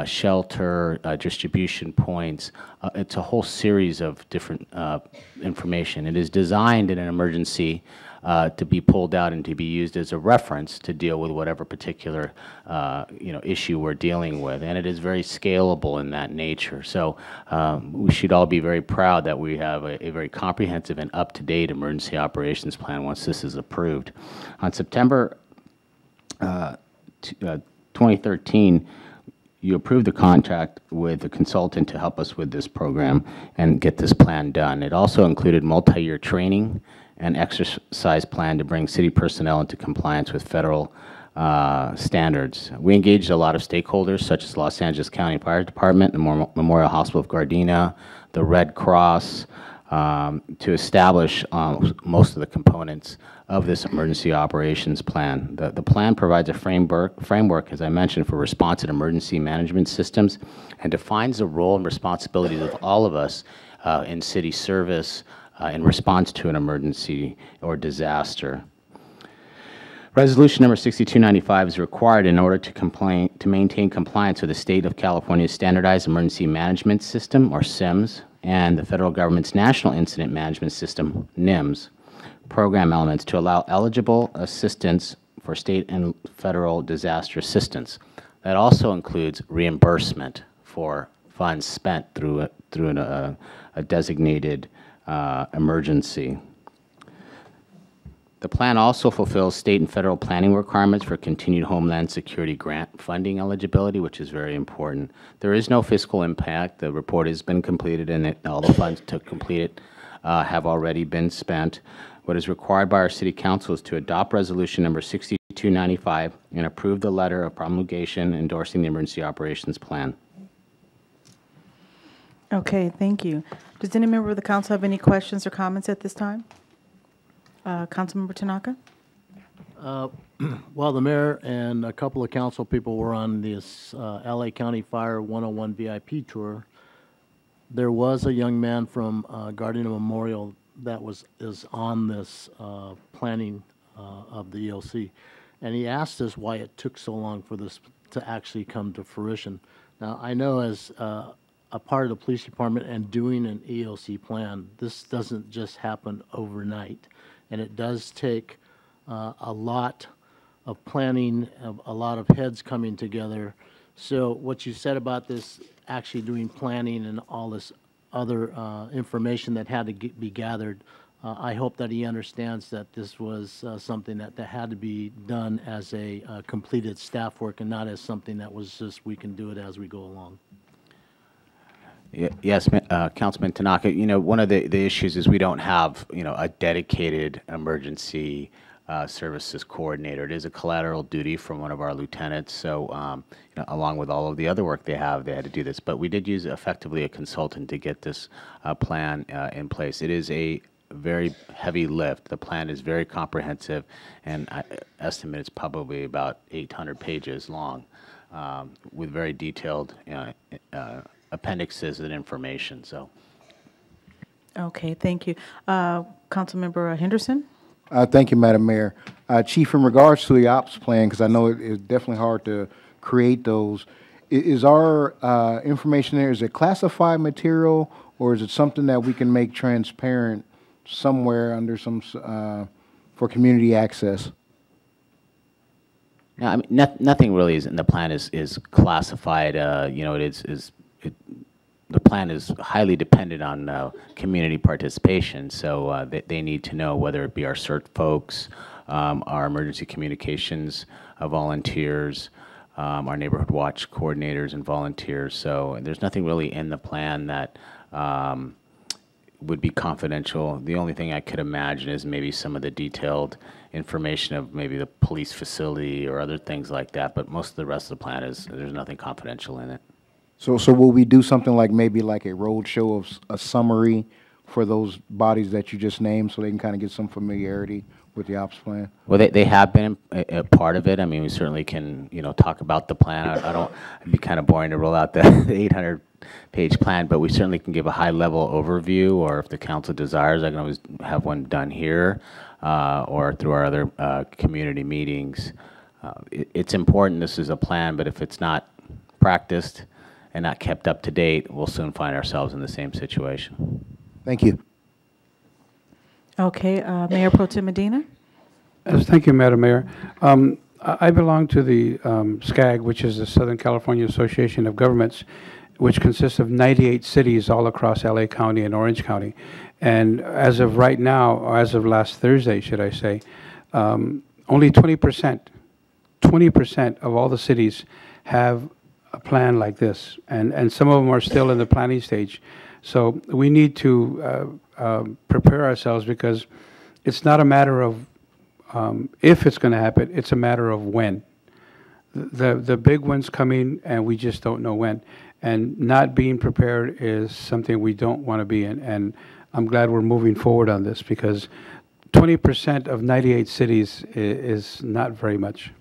shelter, distribution points. It's a whole series of different information. It is designed in an emergency to be pulled out and to be used as a reference to deal with whatever particular issue we're dealing with, and it is very scalable in that nature. So we should all be very proud that we have a very comprehensive and up-to-date emergency operations plan once this is approved. On September 2013, you approved the contract with a consultant to help us with this program and get this plan done. It also included multi-year training and exercise plan to bring city personnel into compliance with federal standards. We engaged a lot of stakeholders such as Los Angeles County Fire Department, the Memorial Hospital of Gardena, the Red Cross, to establish most of the components of this emergency operations plan. The plan provides a framework, as I mentioned, for response and emergency management systems, and defines the role and responsibilities of all of us in city service in response to an emergency or disaster. Resolution number 6295 is required in order to maintain compliance with the State of California's Standardized Emergency Management System, or SIMS, and the federal government's National Incident Management System, NIMS, program elements to allow eligible assistance for state and federal disaster assistance. That also includes reimbursement for funds spent through a designated emergency. The plan also fulfills state and federal planning requirements for continued Homeland Security grant funding eligibility, which is very important. There is no fiscal impact. The report has been completed, and all the funds to complete it have already been spent. What is required by our City Council is to adopt Resolution Number 6295 and approve the letter of promulgation endorsing the Emergency Operations Plan.
Okay, thank you. Does any member of the council have any questions or comments at this time? Councilmember Tanaka?
Well, the mayor and a couple of council people were on this LA County Fire 101 VIP tour. There was a young man from Gardena Memorial that is on this planning of the EOC, and he asked us why it took so long for this to actually come to fruition. Now, I know as a part of the police department and doing an EOC plan, this doesn't just happen overnight. And it does take a lot of planning, a lot of heads coming together. So what you said about this actually doing planning and all this other information that had to be gathered, I hope that he understands that this was something that had to be done as a completed staff work and not as something that was just we can do it as we go along.
Yes, Councilman Tanaka, one of the issues is we don't have, a dedicated emergency services coordinator. It is a collateral duty from one of our lieutenants, so along with all of the other work they had to do this. But we did use effectively a consultant to get this plan in place. It is a very heavy lift. The plan is very comprehensive, and I estimate it's probably about 800 pages long with very detailed appendixes and information. So,
okay, thank you. Councilmember Henderson?
Thank you, Madam Mayor. Chief, in regards to the ops plan, because I know it's definitely hard to create those, is our information there, is it classified material, or is it something that we can make transparent somewhere under some, for community access?
No, I mean, nothing really is in the plan is classified. The plan is highly dependent on community participation, so they need to know, whether it be our CERT folks, our emergency communications volunteers, our neighborhood watch coordinators and volunteers. So there's nothing really in the plan that would be confidential. The only thing I could imagine is maybe some of the detailed information of maybe the police facility or other things like that, but most of the rest of the plan there's nothing confidential in it.
So will we do something like maybe like a road show of a summary for those bodies that you just named, so they can kind of get some familiarity with the ops plan?
Well, they have been a part of it. I mean, we certainly can, talk about the plan. It'd be kind of boring to roll out the 800-page plan, but we certainly can give a high-level overview, or if the council desires, I can always have one done here or through our other community meetings. It's important this is a plan, but if it's not practiced and not kept up to date, we'll soon find ourselves in the same situation.
Thank you.
Okay, Mayor Pro Tem Medina?
Yes, thank you, Madam Mayor. I belong to the SCAG, which is the Southern California Association of Governments, which consists of 98 cities all across LA County and Orange County. And as of right now, or as of last Thursday, should I say, only 20% of all the cities have a plan like this, and some of them are still in the planning stage. So we need to prepare ourselves, because it's not a matter of if it's going to happen, it's a matter of when. The big one's coming, and we just don't know when. And not being prepared is something we don't want to be in. And I'm glad we're moving forward on this, because 20% of 98 cities is not very much.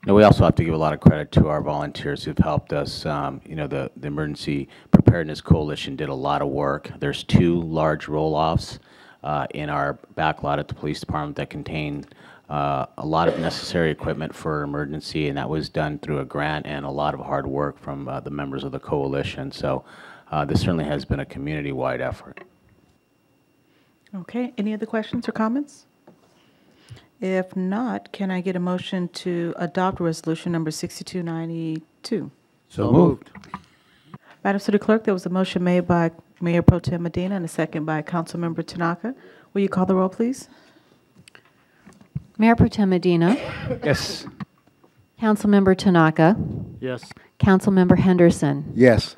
No, we also have to give a lot of credit to our volunteers who've helped us. The Emergency Preparedness Coalition did a lot of work. There's 2 large roll-offs in our back lot at the police department that contain a lot of necessary equipment for emergency, and that was done through a grant and a lot of hard work from the members of the coalition. So this certainly has been a community-wide effort.
Okay, any other questions or comments? If not, can I get a motion to adopt resolution number 6292?
So moved.
Madam City Clerk, there was a motion made by Mayor Pro Tem Medina and a second by Councilmember Tanaka. Will you call the roll, please?
Mayor Pro Tem Medina,
Yes.
Councilmember Tanaka,
Yes.
Councilmember Henderson,
Yes.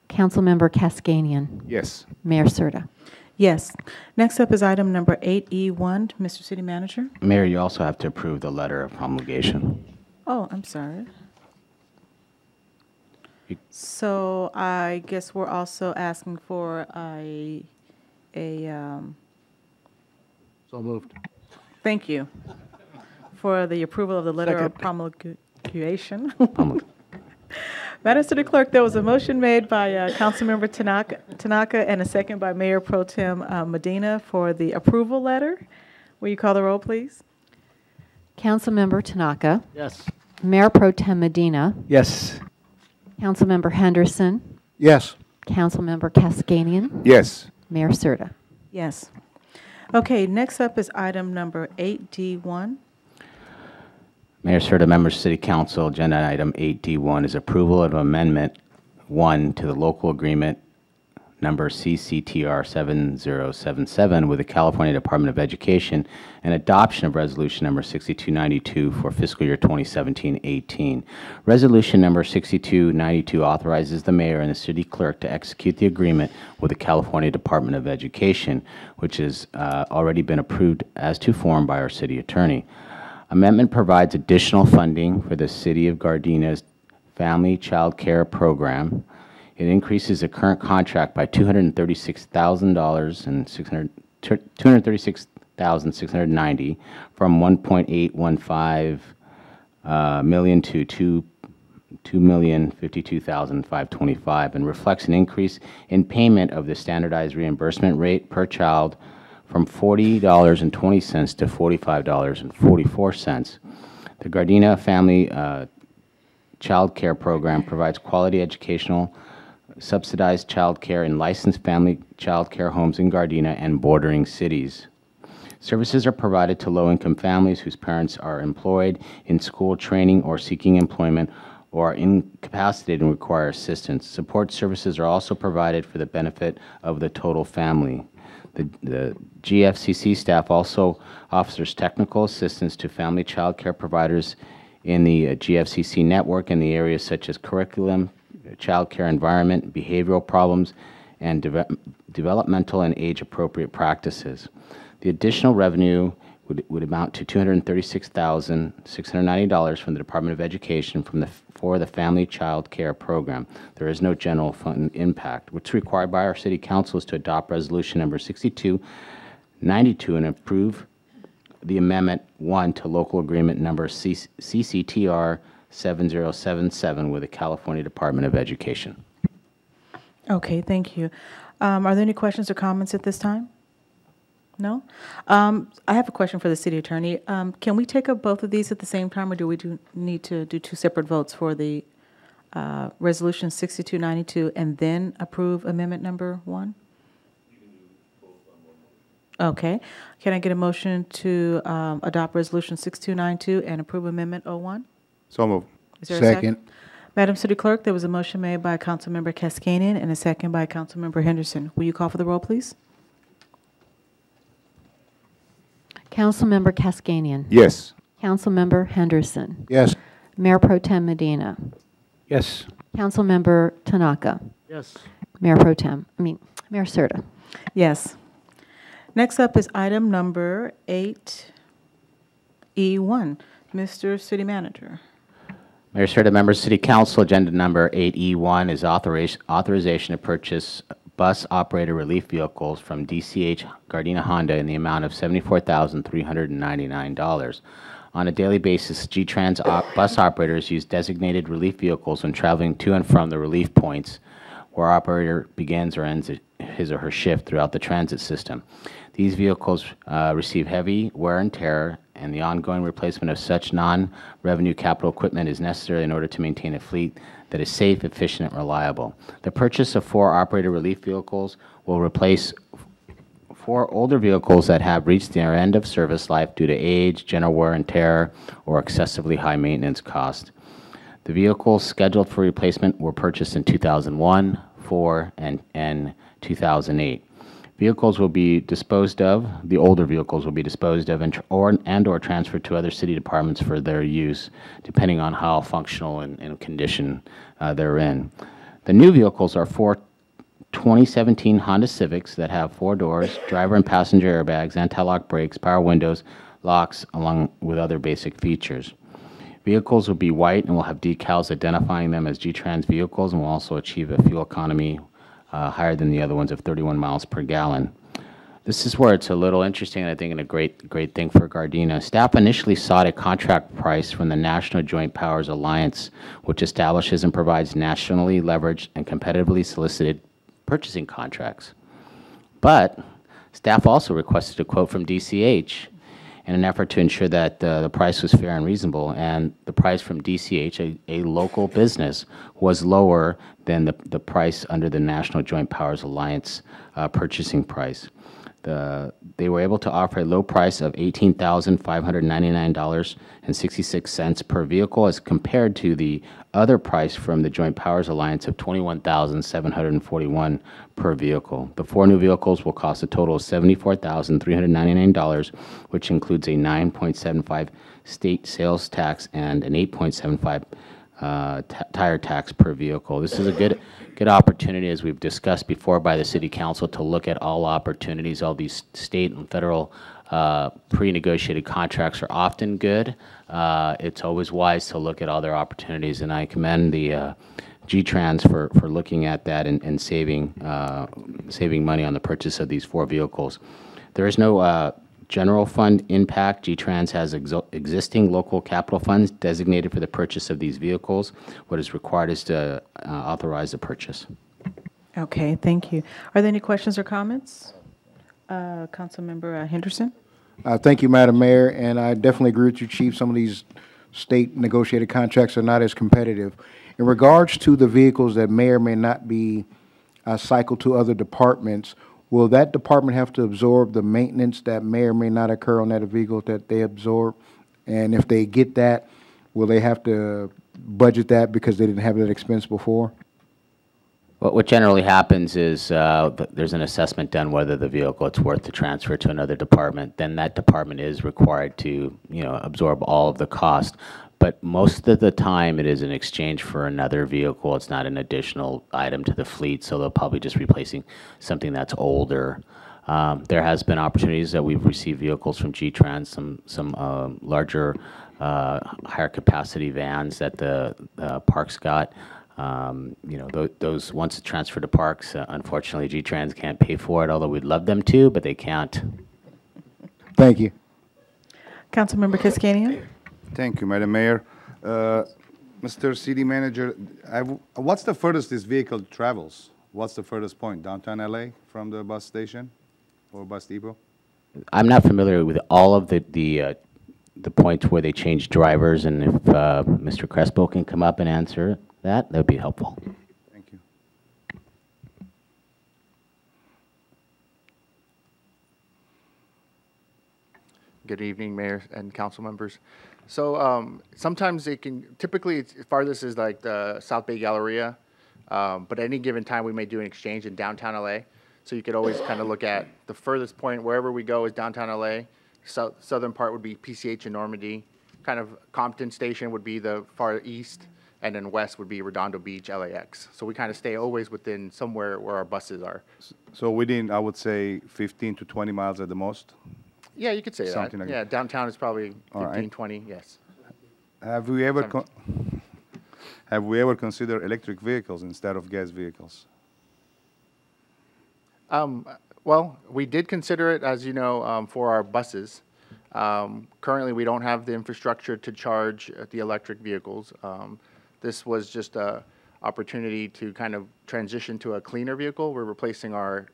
Councilmember Cascanian,
Yes.
Mayor Serta.
Yes. Next up is item number 8E1. Mr. City Manager.
Mayor, you also have to approve the letter of promulgation.
Oh, I'm sorry. So I guess we're also asking for
So moved.
thank you for the approval of the letter of promulgation. Madam City Clerk, there was a motion made by Councilmember Tanaka and a second by Mayor Pro Tem Medina for the approval letter. Will you call the roll, please?
Councilmember Tanaka,
Yes.
Mayor Pro Tem Medina,
Yes.
Councilmember Henderson,
Yes.
Councilmember Cascanian,
Yes.
Mayor Serta.
Yes. Okay, next up is item number 8D1.
Mayor Serta, members of City Council, agenda item 8D1 is approval of Amendment 1 to the local agreement number CCTR 7077 with the California Department of Education and adoption of resolution number 6292 for fiscal year 2017-18. Resolution number 6292 authorizes the mayor and the city clerk to execute the agreement with the California Department of Education, which has already been approved as to form by our city attorney. Amendment provides additional funding for the City of Gardina's Family Child Care Program. It increases the current contract by $236,000 and $236,690 from $1.815 million to $2,052,525 and reflects an increase in payment of the standardized reimbursement rate per child from $40.20 to $45.44. The Gardena Family Child Care Program provides quality educational, subsidized child care in licensed family child care homes in Gardena and bordering cities. Services are provided to low-income families whose parents are employed in school training or seeking employment or are incapacitated and require assistance. Support services are also provided for the benefit of the total family. The GFCC staff also offers technical assistance to family child care providers in the GFCC network in the areas such as curriculum, child care environment, behavioral problems, and developmental and age-appropriate practices. The additional revenue would amount to $236,690 from the Department of Education for the Family Child Care Program. There is no general fund impact. What's required by our City Council is to adopt Resolution number 6292 and approve the Amendment 1 to Local Agreement number CCTR 7077 with the California Department of Education.
Okay, thank you. Are there any questions or comments at this time? No? I have a question for the city attorney. Can we take up both of these at the same time, or do we need to do two separate votes for the Resolution 6292 and then approve Amendment number 1? Okay. Can I get a motion to adopt Resolution 6292 and approve Amendment 01?
So moved.
Is there a second? Madam City Clerk, there was a motion made by Councilmember Cascanian and a second by Councilmember Henderson. Will you call for the roll, please?
Councilmember Cascanian.
Yes.
Councilmember Henderson.
Yes.
Mayor Pro Tem Medina.
Yes.
Councilmember Tanaka.
Yes.
Mayor Serta.
Yes. Next up is item number 8E1. Mr. City Manager.
Mayor Serta, members of City Council, agenda number 8E1 is authorization to purchase bus operator relief vehicles from DCH Gardena Honda in the amount of $74,399. On a daily basis, G-Trans bus operators use designated relief vehicles when traveling to and from the relief points where operator begins or ends his or her shift throughout the transit system. These vehicles receive heavy wear and tear, and the ongoing replacement of such non-revenue capital equipment is necessary in order to maintain a fleet that is safe, efficient, and reliable. The purchase of 4 operator relief vehicles will replace 4 older vehicles that have reached their end of service life due to age, general wear and tear, or excessively high maintenance cost. The vehicles scheduled for replacement were purchased in 2001, 4, and 2008. Vehicles will be disposed of, the older vehicles will be disposed of and/or transferred to other city departments for their use, depending on how functional and condition they're in. The new vehicles are 4 2017 Honda Civics that have 4 doors, driver and passenger airbags, anti-lock brakes, power windows, locks, along with other basic features. Vehicles will be white and will have decals identifying them as G-Trans vehicles, and will also achieve a fuel economy higher than the other ones of 31 miles per gallon. This is where it's a little interesting, I think, and a great thing for Gardena. Staff initially sought a contract price from the National Joint Powers Alliance, which establishes and provides nationally leveraged and competitively solicited purchasing contracts. But staff also requested a quote from DCH in an effort to ensure that the price was fair and reasonable, and the price from DCH, a local business, was lower than the price under the National Joint Powers Alliance purchasing price. They were able to offer a low price of $18,599.66 per vehicle as compared to the other price from the Joint Powers Alliance of $21,741 per vehicle. The 4 new vehicles will cost a total of $74,399, which includes a 9.75 state sales tax and an 8.75 tire tax per vehicle. This is a good opportunity, as we've discussed before by the City Council, to look at all opportunities. All these state and federal pre-negotiated contracts are often good. It's always wise to look at other opportunities, and I commend the G-Trans for looking at that and saving money on the purchase of these 4 vehicles. There is no general fund impact. G-Trans has existing local capital funds designated for the purchase of these vehicles. What is required is to authorize the purchase.
Okay, thank you. Are there any questions or comments? Councilmember Henderson?
Thank you, Madam Mayor, and I definitely agree with you, Chief. Some of these state negotiated contracts are not as competitive. In regards to the vehicles that may or may not be cycled to other departments, will that department have to absorb the maintenance that may or may not occur on that vehicle that they absorb? And if they get that, will they have to budget that because they didn't have that expense before?
What generally happens is there's an assessment done whether the vehicle it's worth to transfer to another department. Then that department is required to absorb all of the cost. But most of the time, it is in exchange for another vehicle. It's not an additional item to the fleet, so they'll probably just replacing something that's older. There has been opportunities that we've received vehicles from G-Trans, some larger, higher capacity vans that the parks got. Those once it's transferred to parks, unfortunately, G-Trans can't pay for it, although we'd love them to, but they can't.
Thank you.
Councilmember Cascania?
Thank you, Madam Mayor. Mr. City Manager, what's the furthest this vehicle travels? What's the furthest point? Downtown LA from the bus station or bus depot?
I'm not familiar with all of the points where they change drivers, and if Mr. Crespo can come up and answer that would be helpful.
Thank you.
Good evening, Mayor and council members. So sometimes typically it's farthest is like the South Bay Galleria, but at any given time we may do an exchange in downtown LA. So you could always kind of look at the furthest point, wherever we go is downtown LA. Southern part would be PCH and Normandy. Kind of Compton Station would be the far east, and then west would be Redondo Beach, LAX. So we kind of stay always within somewhere where our buses are.
So within, I would say, 15 to 20 miles at the most?
Yeah, you could say
Something
that.
like
Yeah, downtown is probably 15,
right.
20, yes.
Have we ever considered electric vehicles instead of gas vehicles?
Well, we did consider it, as you know, for our buses. Currently, we don't have the infrastructure to charge the electric vehicles. This was just an opportunity to kind of transition to a cleaner vehicle. We're replacing our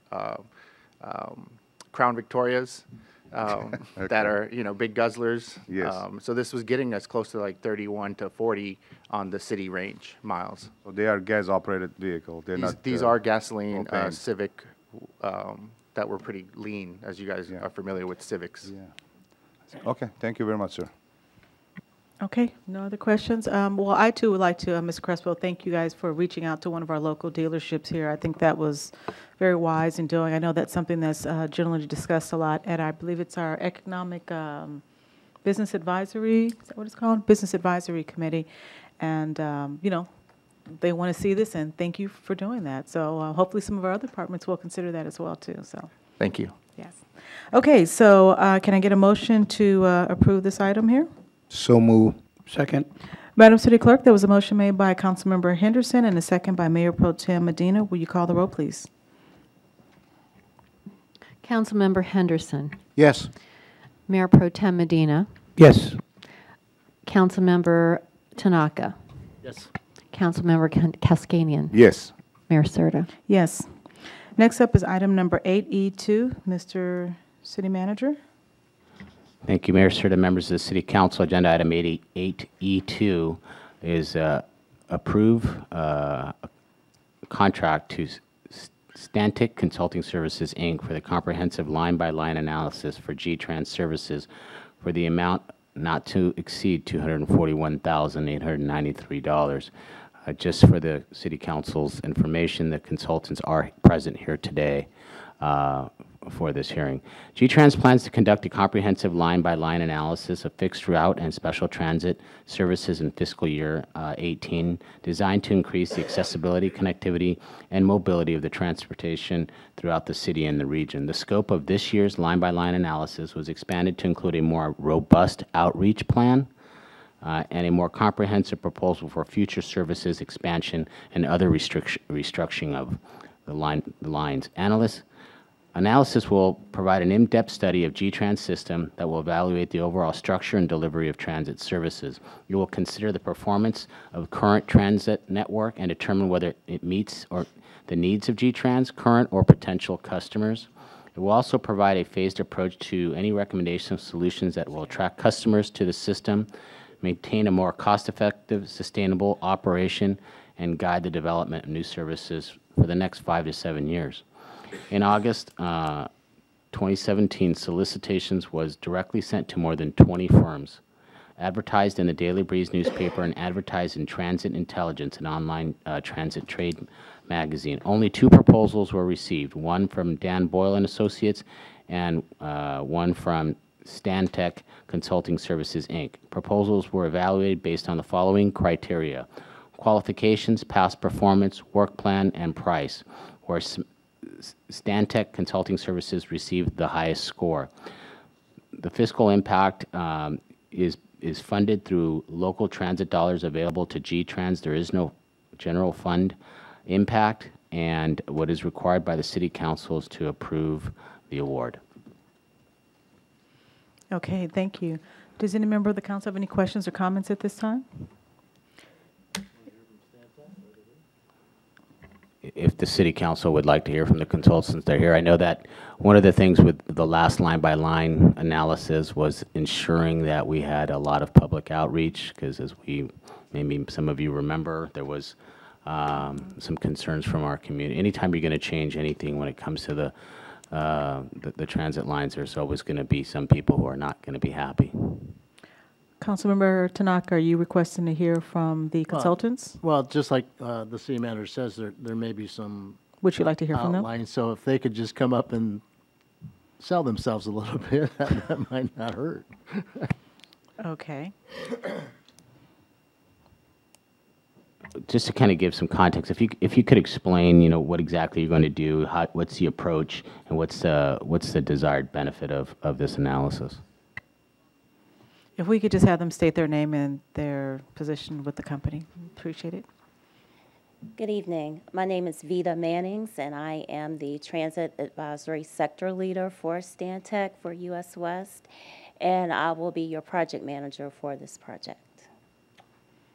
Crown Victorias that are, big guzzlers.
Yes.
So this was getting us close to like 31 to 40 on the city range miles.
So they are gas-operated vehicles.
These are gasoline
propane.
Civic that were pretty lean, as you guys are familiar with Civics.
Yeah. Okay, thank you very much, sir.
Okay, no other questions? Well, I too would like to, Ms. Crespo, thank you guys for reaching out to one of our local dealerships here. I think that was very wise in doing. I know that's something that's generally discussed a lot at, I believe it's our Economic Business Advisory, is that what it's called? Business Advisory Committee. And, you know, they want to see this, and thank you for doing that. So hopefully some of our other departments will consider that as well, too. So,
Thank you.
yes. Okay, so can I get a motion to approve this item here?
So move.
Second.
Madam City Clerk, there was a motion made by Councilmember Henderson and a second by Mayor Pro Tem Medina. Will you call the roll, please?
Councilmember Henderson.
Yes.
Mayor Pro Tem Medina.
Yes.
Councilmember Tanaka.
Yes.
Councilmember Kaskanian.
Yes.
Mayor Serta.
Yes. Next up is item number 8E2. Mr. City Manager.
Thank you, Mayor Serta, members of the City Council. Agenda item 8E2 is approve a contract to Stantec Consulting Services, Inc. for the comprehensive line-by-line analysis for G-Trans services for the amount not to exceed $241,893. Just for the City Council's information, the consultants are present here today for this hearing. G-Trans plans to conduct a comprehensive line-by-line analysis of fixed route and special transit services in fiscal year 18, designed to increase the accessibility, connectivity, and mobility of the transportation throughout the city and the region. The scope of this year's line-by-line analysis was expanded to include a more robust outreach plan and a more comprehensive proposal for future services expansion and other restructuring of the lines. Analysis will provide an in-depth study of G-Trans system that will evaluate the overall structure and delivery of transit services. It will consider the performance of current transit network and determine whether it meets the needs of G-Trans, current or potential customers. It will also provide a phased approach to any recommendation of solutions that will attract customers to the system, maintain a more cost-effective, sustainable operation, and guide the development of new services for the next 5 to 7 years. In August 2017, solicitations was directly sent to more than 20 firms, advertised in the Daily Breeze newspaper, and advertised in Transit Intelligence, an online transit trade magazine. Only 2 proposals were received, one from Dan Boyle and Associates and one from Stantec Consulting Services, Inc. Proposals were evaluated based on the following criteria: qualifications, past performance, work plan, and price, where Stantec Consulting Services received the highest score. The fiscal impact is funded through local transit dollars available to G-Trans. There is no general fund impact, and what is required by the City Council is to approve the award.
Okay, thank you. Does any member of the council have any questions or comments at this time?
If the City Council would like to hear from the consultants, they're here. I know that one of the things with the last line-by-line analysis was ensuring that we had a lot of public outreach, because as maybe some of you remember, there was some concerns from our community. Anytime you're going to change anything when it comes to the transit lines, there's always going to be some people who are not going to be happy.
Councilmember Tanaka, are you requesting to hear from the consultants?
Well, just like the city manager says, there may be some
Would you like to hear from them?
outlines. So if they could just come up and sell themselves a little bit, that might not hurt.
Okay.
Just to kind of give some context, if you could explain, what exactly you're going to do, what's the approach, and what's the desired benefit of this analysis?
If we could just have them state their name and their position with the company, appreciate it.
Good evening. My name is Vita Mannings, and I am the Transit Advisory Sector Leader for Stantec for US West, and I will be your project manager for this project.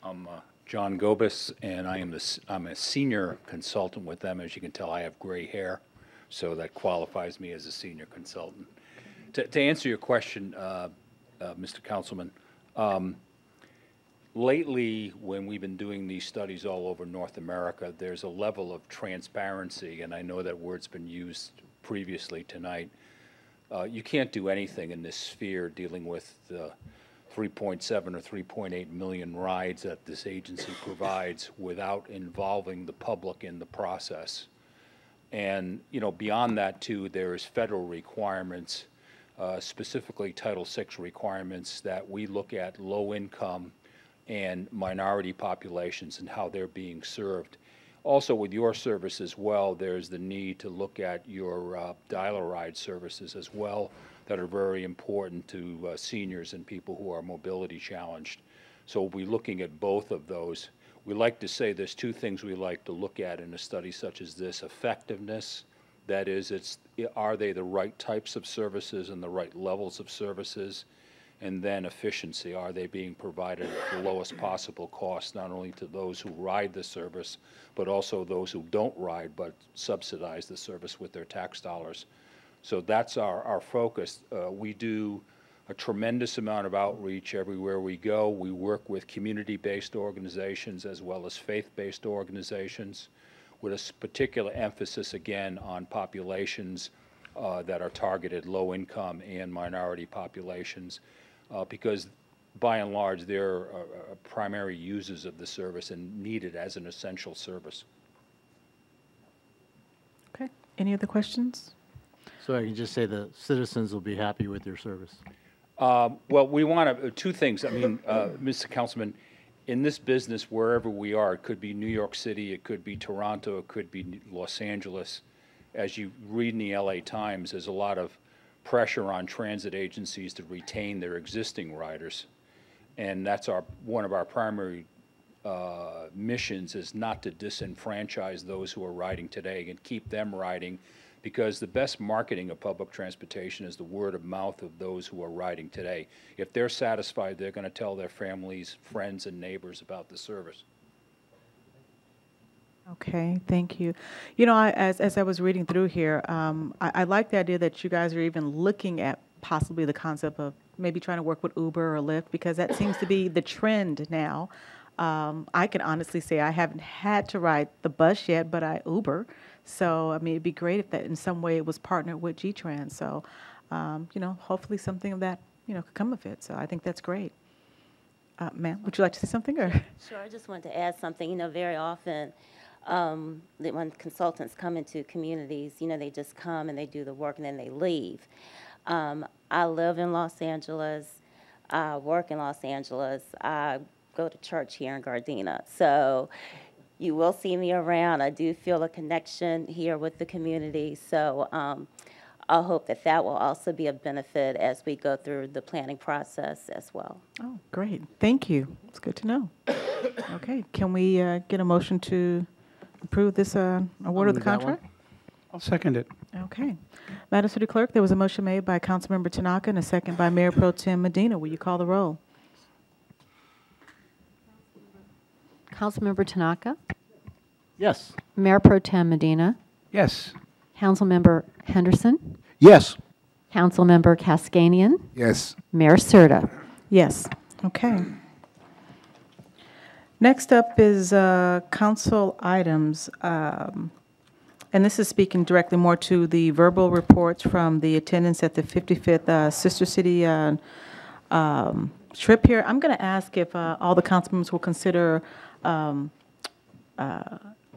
I'm John Gobus, and I'm a senior consultant with them. As you can tell, I have gray hair, so that qualifies me as a senior consultant. To answer your question, Mr. Councilman, lately, when we've been doing these studies all over North America, there's a level of transparency, and I know that word's been used previously tonight. You can't do anything in this sphere dealing with the 3.7 or 3.8 million rides that this agency provides without involving the public in the process. And, you know, beyond that, too, there's federal requirements, specifically Title VI requirements, that we look at low-income and minority populations and how they're being served. Also, with your service as well, there's the need to look at your dial-a-ride services as well that are very important to seniors and people who are mobility challenged. So we'll be looking at both of those. We like to say there's two things we like to look at in a study such as this: effectiveness, that is, are they the right types of services and the right levels of services, and then efficiency, are they being provided at the lowest possible cost, not only to those who ride the service, but also those who don't ride but subsidize the service with their tax dollars. So that's our focus. We do a tremendous amount of outreach everywhere we go. We work with community-based organizations as well as faith-based organizations with a particular emphasis, again, on populations that are targeted, low-income and minority populations, because by and large, they're primary users of the service and need it as an essential service.
Okay. Any other questions?
So I can just say the citizens will be happy with your service.
Well, we want to, two things. I mean, Mr. Councilman, in this business, wherever we are, it could be New York City, it could be Toronto, it could be Los Angeles. As you read in the LA Times, there's a lot of pressure on transit agencies to retain their existing riders. And that's one of our primary missions, is not to disenfranchise those who are riding today and keep them riding, because the best marketing of public transportation is the word of mouth of those who are riding today. If they're satisfied, they're going to tell their families, friends, and neighbors about the service.
Okay, thank you. You know, as I was reading through here, I like the idea that you guys are even looking at possibly the concept of maybe trying to work with Uber or Lyft, because that seems to be the trend now. I can honestly say I haven't had to ride the bus yet, but I Uber. So, I mean, it'd be great if that in some way it was partnered with G-Trans. So, you know, hopefully something of that, you know, could come of it. So I think that's great. Ma'am, would you like to say something? Or?
Sure, I just wanted to add something. You know, very often when consultants come into communities, you know, they just come and they do the work and then they leave. I live in Los Angeles. I work in Los Angeles. I go to church here in Gardena. So you will see me around. I do feel a connection here with the community. So I hope that that will also be a benefit as we go through the planning process as well.
Oh, great. Thank you. It's good to know. Okay. Can we get a motion to approve this award of the contract?
I'll second it.
Okay. Madam City Clerk, there was a motion made by Councilmember Tanaka and a second by Mayor Pro Tem Medina. Will you call the roll?
Councilmember Tanaka?
Yes.
Mayor Pro Tem Medina?
Yes.
Councilmember Henderson?
Yes.
Councilmember Cascanian?
Yes.
Mayor Serta?
Yes. Okay. Next up is council items. And this is speaking directly more to the verbal reports from the attendance at the 55th Sister City trip here. I'm going to ask if all the council members will consider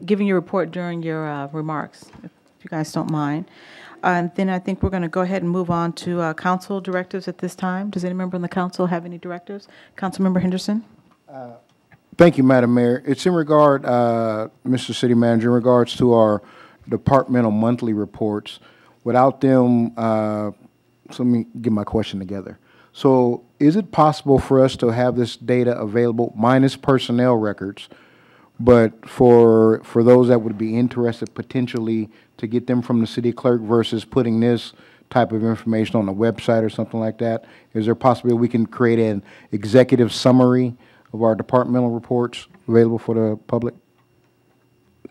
giving your report during your remarks, if you guys don't mind. And then I think we're going to go ahead and move on to council directives at this time. Does any member on the council have any directives? Councilmember Henderson?
Thank you, Madam Mayor. It's in regard, Mr. City Manager, in regards to our departmental monthly reports. Without them, so let me get my question together. So is it possible for us to have this data available, minus personnel records, but for those that would be interested potentially to get them from the city clerk versus putting this type of information on the website or something like that? Is there a possibility we can create an executive summary of our departmental reports available for the public?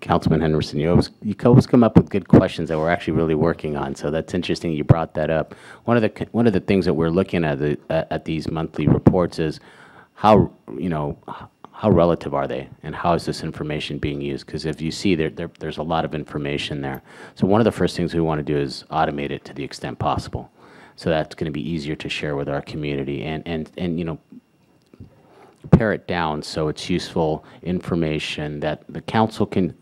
Councilman Henderson, you always come up with good questions that we're actually really working on. So that's interesting you brought that up. One of the things that we're looking at these monthly reports is how relative are they, and how is this information being used? Because if you see there's a lot of information there. So one of the first things we want to do is automate it to the extent possible. So that's going to be easier to share with our community and you know, pare it down so it's useful information that the council can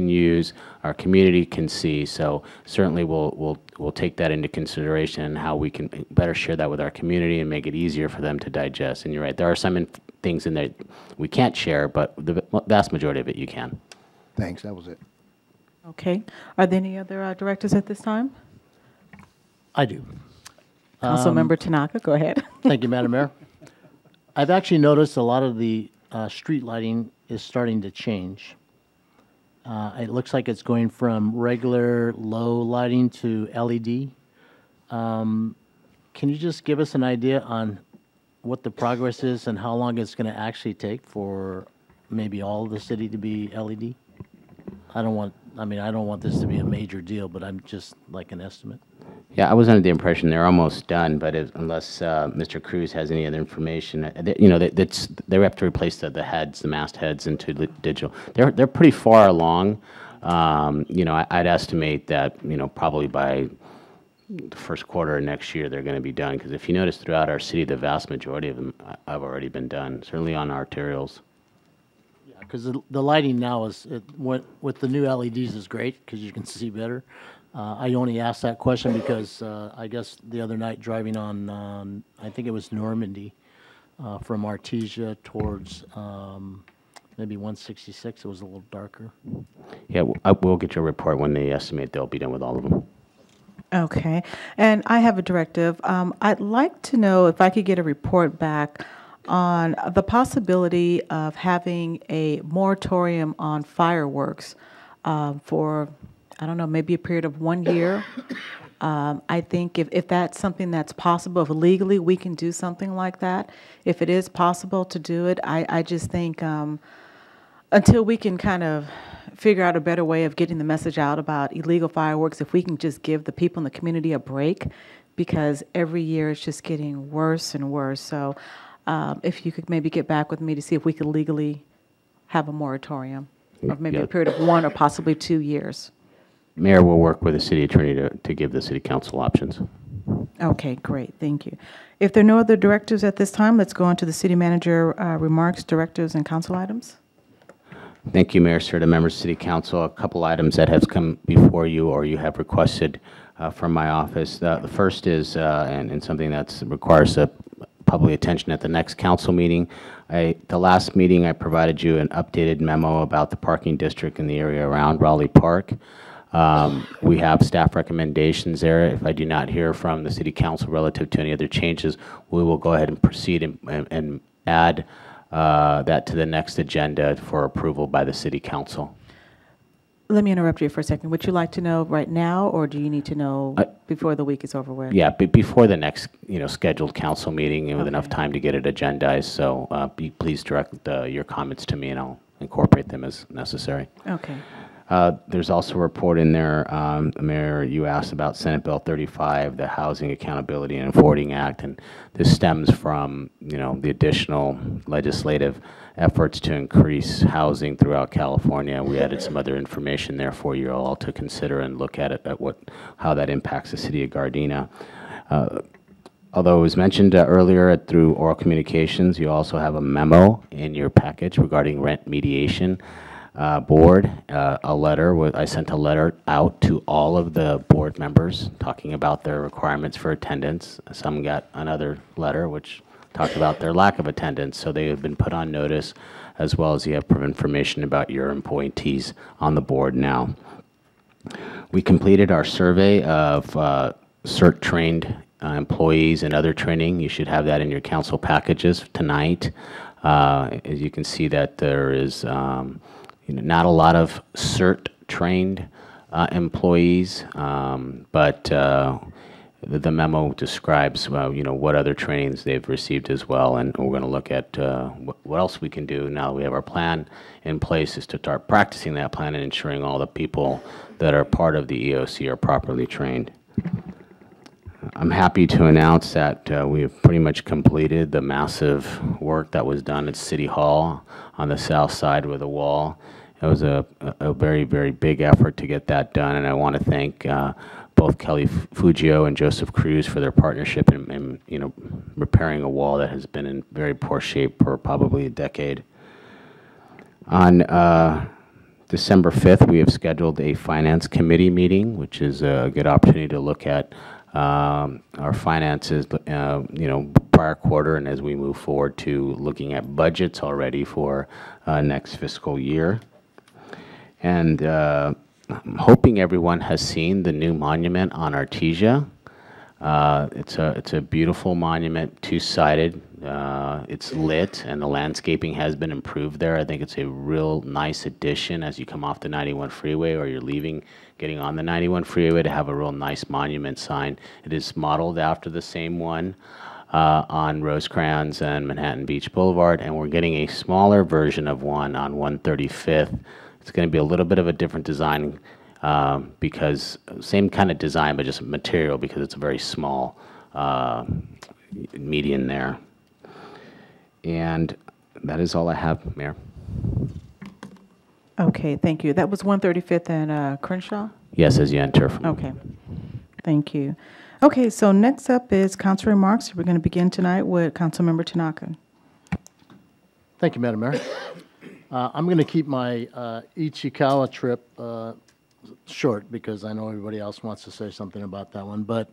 use, our community can see. So certainly we'll take that into consideration and how we can better share that with our community and make it easier for them to digest. And you're right, there are some things in there we can't share, but the vast majority of it you can.
Thanks, that was it.
Okay. Are there any other directors at this time?
I do.
Councilmember Tanaka, go ahead.
Thank you, Madam Mayor. I've actually noticed a lot of the street lighting is starting to change. It looks like it's going from regular low lighting to LED. Can you just give us an idea on what the progress is and how long it's going to actually take for maybe all of the city to be LED? I don't want this to be a major deal, but I'm just like an estimate.
Yeah, I was under the impression they're almost done, but unless Mr. Cruz has any other information, you know, they have to replace the heads, the mast heads into digital. They're pretty far along. You know, I'd estimate that, you know, probably by the first quarter of next year they're going to be done. Because if you notice throughout our city, the vast majority of them have already been done, certainly on arterials.
Because the lighting now is, with the new LEDs is great because you can see better. I only asked that question because I guess the other night driving on, I think it was Normandy, from Artesia towards maybe 166, it was a little darker.
Yeah, we'll get your report when they estimate they'll be done with all of them.
Okay. And I have a directive. I'd like to know if I could get a report back on the possibility of having a moratorium on fireworks for, I don't know, maybe a period of 1 year. I think if that's something that's possible, if legally we can do something like that, if it is possible to do it, I just think until we can kind of figure out a better way of getting the message out about illegal fireworks, if we can just give the people in the community a break, because every year it's just getting worse and worse. So if you could maybe get back with me to see if we could legally have a moratorium of maybe a period of 1 or possibly 2 years.
Mayor will work with the city attorney to give the city council options.
Okay, great. Thank you. If there are no other directors at this time, let's go on to the city manager remarks, directives, and council items.
Thank you, Mayor Serta, members of City Council. A couple items that have come before you or you have requested from my office. The first is, and something that requires public attention at the next council meeting. The last meeting, I provided you an updated memo about the parking district in the area around Raleigh Park. We have staff recommendations there. If I do not hear from the City Council relative to any other changes, we will go ahead and proceed and add that to the next agenda for approval by the City Council.
Let me interrupt you for a second. Would you like to know right now, or do you need to know before the week is over with?
Yeah, before the next scheduled council meeting, and with enough time to get it agendized. So please direct your comments to me, and I'll incorporate them as necessary.
Okay.
There's also a report in there, Mayor, you asked about Senate Bill 35, the Housing Accountability and Affording Act, and this stems from, the additional legislative efforts to increase housing throughout California. We added some other information there for you all to consider and look at it, how that impacts the city of Gardena. Although it was mentioned earlier through oral communications, you also have a memo in your package regarding rent mediation. Board, I sent a letter out to all of the board members talking about their requirements for attendance. Some got another letter which talked about their lack of attendance, so they have been put on notice, as well as you have information about your appointees on the board now. We completed our survey of CERT-trained employees and other training. You should have that in your council packages tonight. As you can see that there is not a lot of CERT-trained employees, but the memo describes, what other trainings they've received as well, and we're going to look at what else we can do now that we have our plan in place, is to start practicing that plan and ensuring all the people that are part of the EOC are properly trained. I'm happy to announce that we have pretty much completed the massive work that was done at City Hall on the south side with a wall It was a very, very big effort to get that done, and I want to thank both Kelly Fugio and Joseph Cruz for their partnership in repairing a wall that has been in very poor shape for probably a decade. On December 5th, we have scheduled a Finance Committee meeting, which is a good opportunity to look at our finances, prior quarter, and as we move forward to looking at budgets already for next fiscal year. And I'm hoping everyone has seen the new monument on Artesia. It's a beautiful monument, two-sided. It's lit, and the landscaping has been improved there. I think it's a real nice addition as you come off the 91 freeway or you're leaving, getting on the 91 freeway, to have a real nice monument sign. It is modeled after the same one on Rosecrans and Manhattan Beach Boulevard, and we're getting a smaller version of one on 135th. It's going to be a little bit of a different design because same kind of design, but just material, because it's a very small median there. And that is all I have, Mayor.
Okay, thank you. That was 135th and Crenshaw?
Yes, as you enter.
Okay, thank you. Okay, so next up is council remarks. We're going to begin tonight with Councilmember Tanaka.
Thank you, Madam Mayor. I'm going to keep my Ichikawa trip short because I know everybody else wants to say something about that one. But,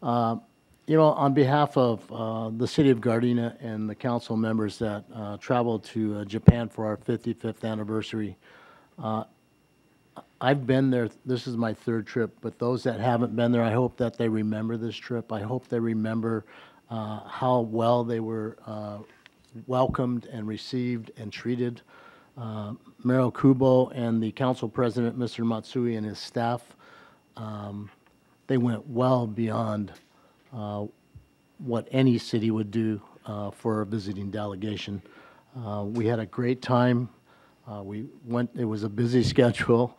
on behalf of the city of Gardena and the council members that traveled to Japan for our 55th anniversary, I've been there. This is my third trip, but those that haven't been there, I hope that they remember this trip. I hope they remember how well they were welcomed and received and treated. Mayor Kubo and the council president, Mr. Matsui, and his staff, they went well beyond what any city would do for a visiting delegation. We had a great time. It was a busy schedule.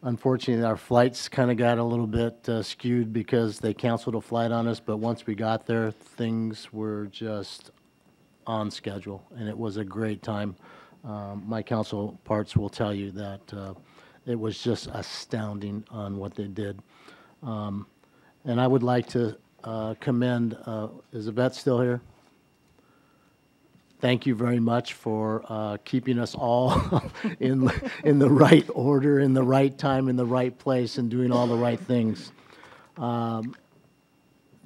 Unfortunately, our flights kind of got a little bit skewed because they canceled a flight on us, but once we got there, things were just on schedule, and it was a great time. My council parts will tell you that it was just astounding on what they did. And I would like to commend, is Yvette still here? Thank you very much for keeping us all in the right order, in the right time, in the right place, and doing all the right things.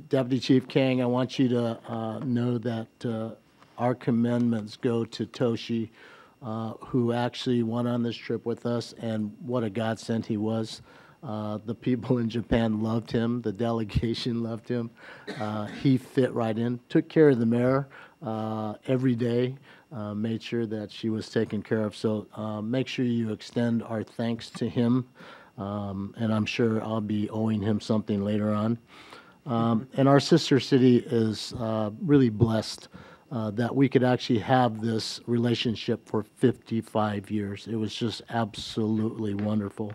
Deputy Chief Kang, I want you to know that our commendments go to Toshi, who actually went on this trip with us, and what a godsend he was. The people in Japan loved him. The delegation loved him. He fit right in, took care of the mayor every day, made sure that she was taken care of. So make sure you extend our thanks to him, and I'm sure I'll be owing him something later on. And our sister city is really blessed that we could actually have this relationship for 55 years. It was just absolutely wonderful.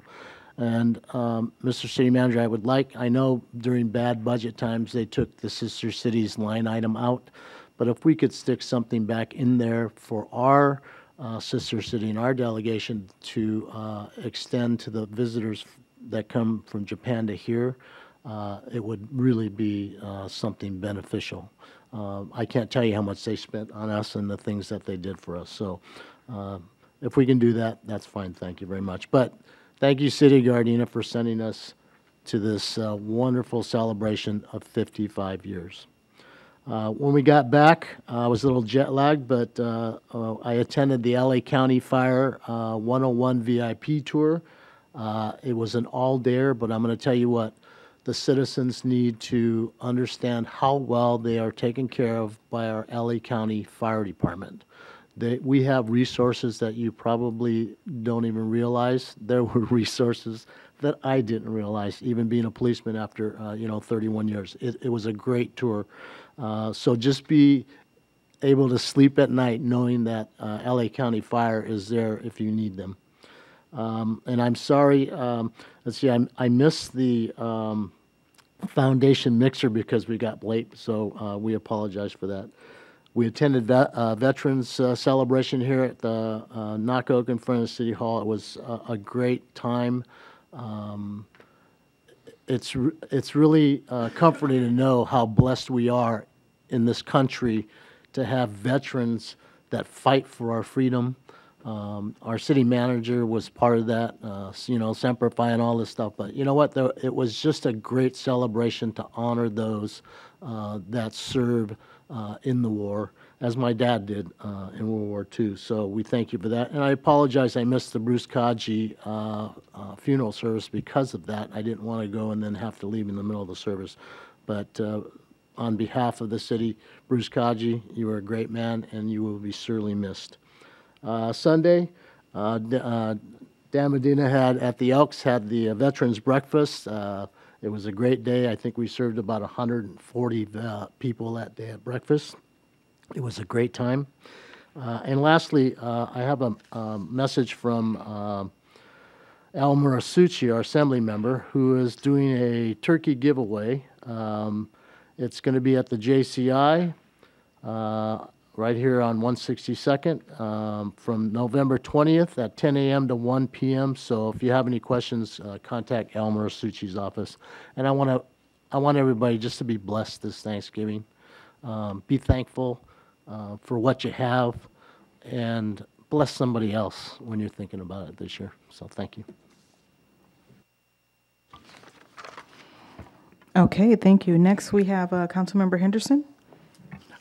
And Mr. City Manager, I know during bad budget times they took the sister cities line item out, but if we could stick something back in there for our sister city and our delegation to extend to the visitors that come from Japan to here, it would really be something beneficial. I can't tell you how much they spent on us and the things that they did for us. So if we can do that, that's fine. Thank you very much. But thank you, City of Gardena, for sending us to this wonderful celebration of 55 years. When we got back, I was a little jet lagged, but I attended the LA County Fire 101 VIP tour. It was an all-dayer, but I'm going to tell you what, the citizens need to understand how well they are taken care of by our LA County Fire Department. We have resources that you probably don't even realize. There were resources that I didn't realize, even being a policeman after 31 years. It was a great tour. So just be able to sleep at night knowing that LA County Fire is there if you need them. And I'm sorry, let's see, I missed the foundation mixer because we got late, so we apologize for that. We attended Veterans Celebration here at the Knock Oak in front of City Hall. It was a great time. It's really comforting to know how blessed we are in this country to have veterans that fight for our freedom. Our city manager was part of that, you know, Semper Fi and all this stuff. But you know what? It was just a great celebration to honor those that served in the war, as my dad did in World War II. So we thank you for that. And I apologize I missed the Bruce Kaji funeral service because of that. I didn't want to go and then have to leave in the middle of the service. But on behalf of the city, Bruce Kaji, you are a great man, and you will be sorely missed. Sunday, Dan Medina at the Elks had the Veterans Breakfast. It was a great day. I think we served about 140 people that day at breakfast. It was a great time. And lastly, I have a message from Al Murasucci, our assembly member, who is doing a turkey giveaway. It's going to be at the JCI right here on 162nd from November 20th at 10 a.m. to 1 p.m. So if you have any questions, contact Al Murasucci's office. And I want everybody just to be blessed this Thanksgiving. Be thankful for what you have, and bless somebody else when you're thinking about it this year. So thank you.
Okay, thank you. Next, we have Councilmember Henderson.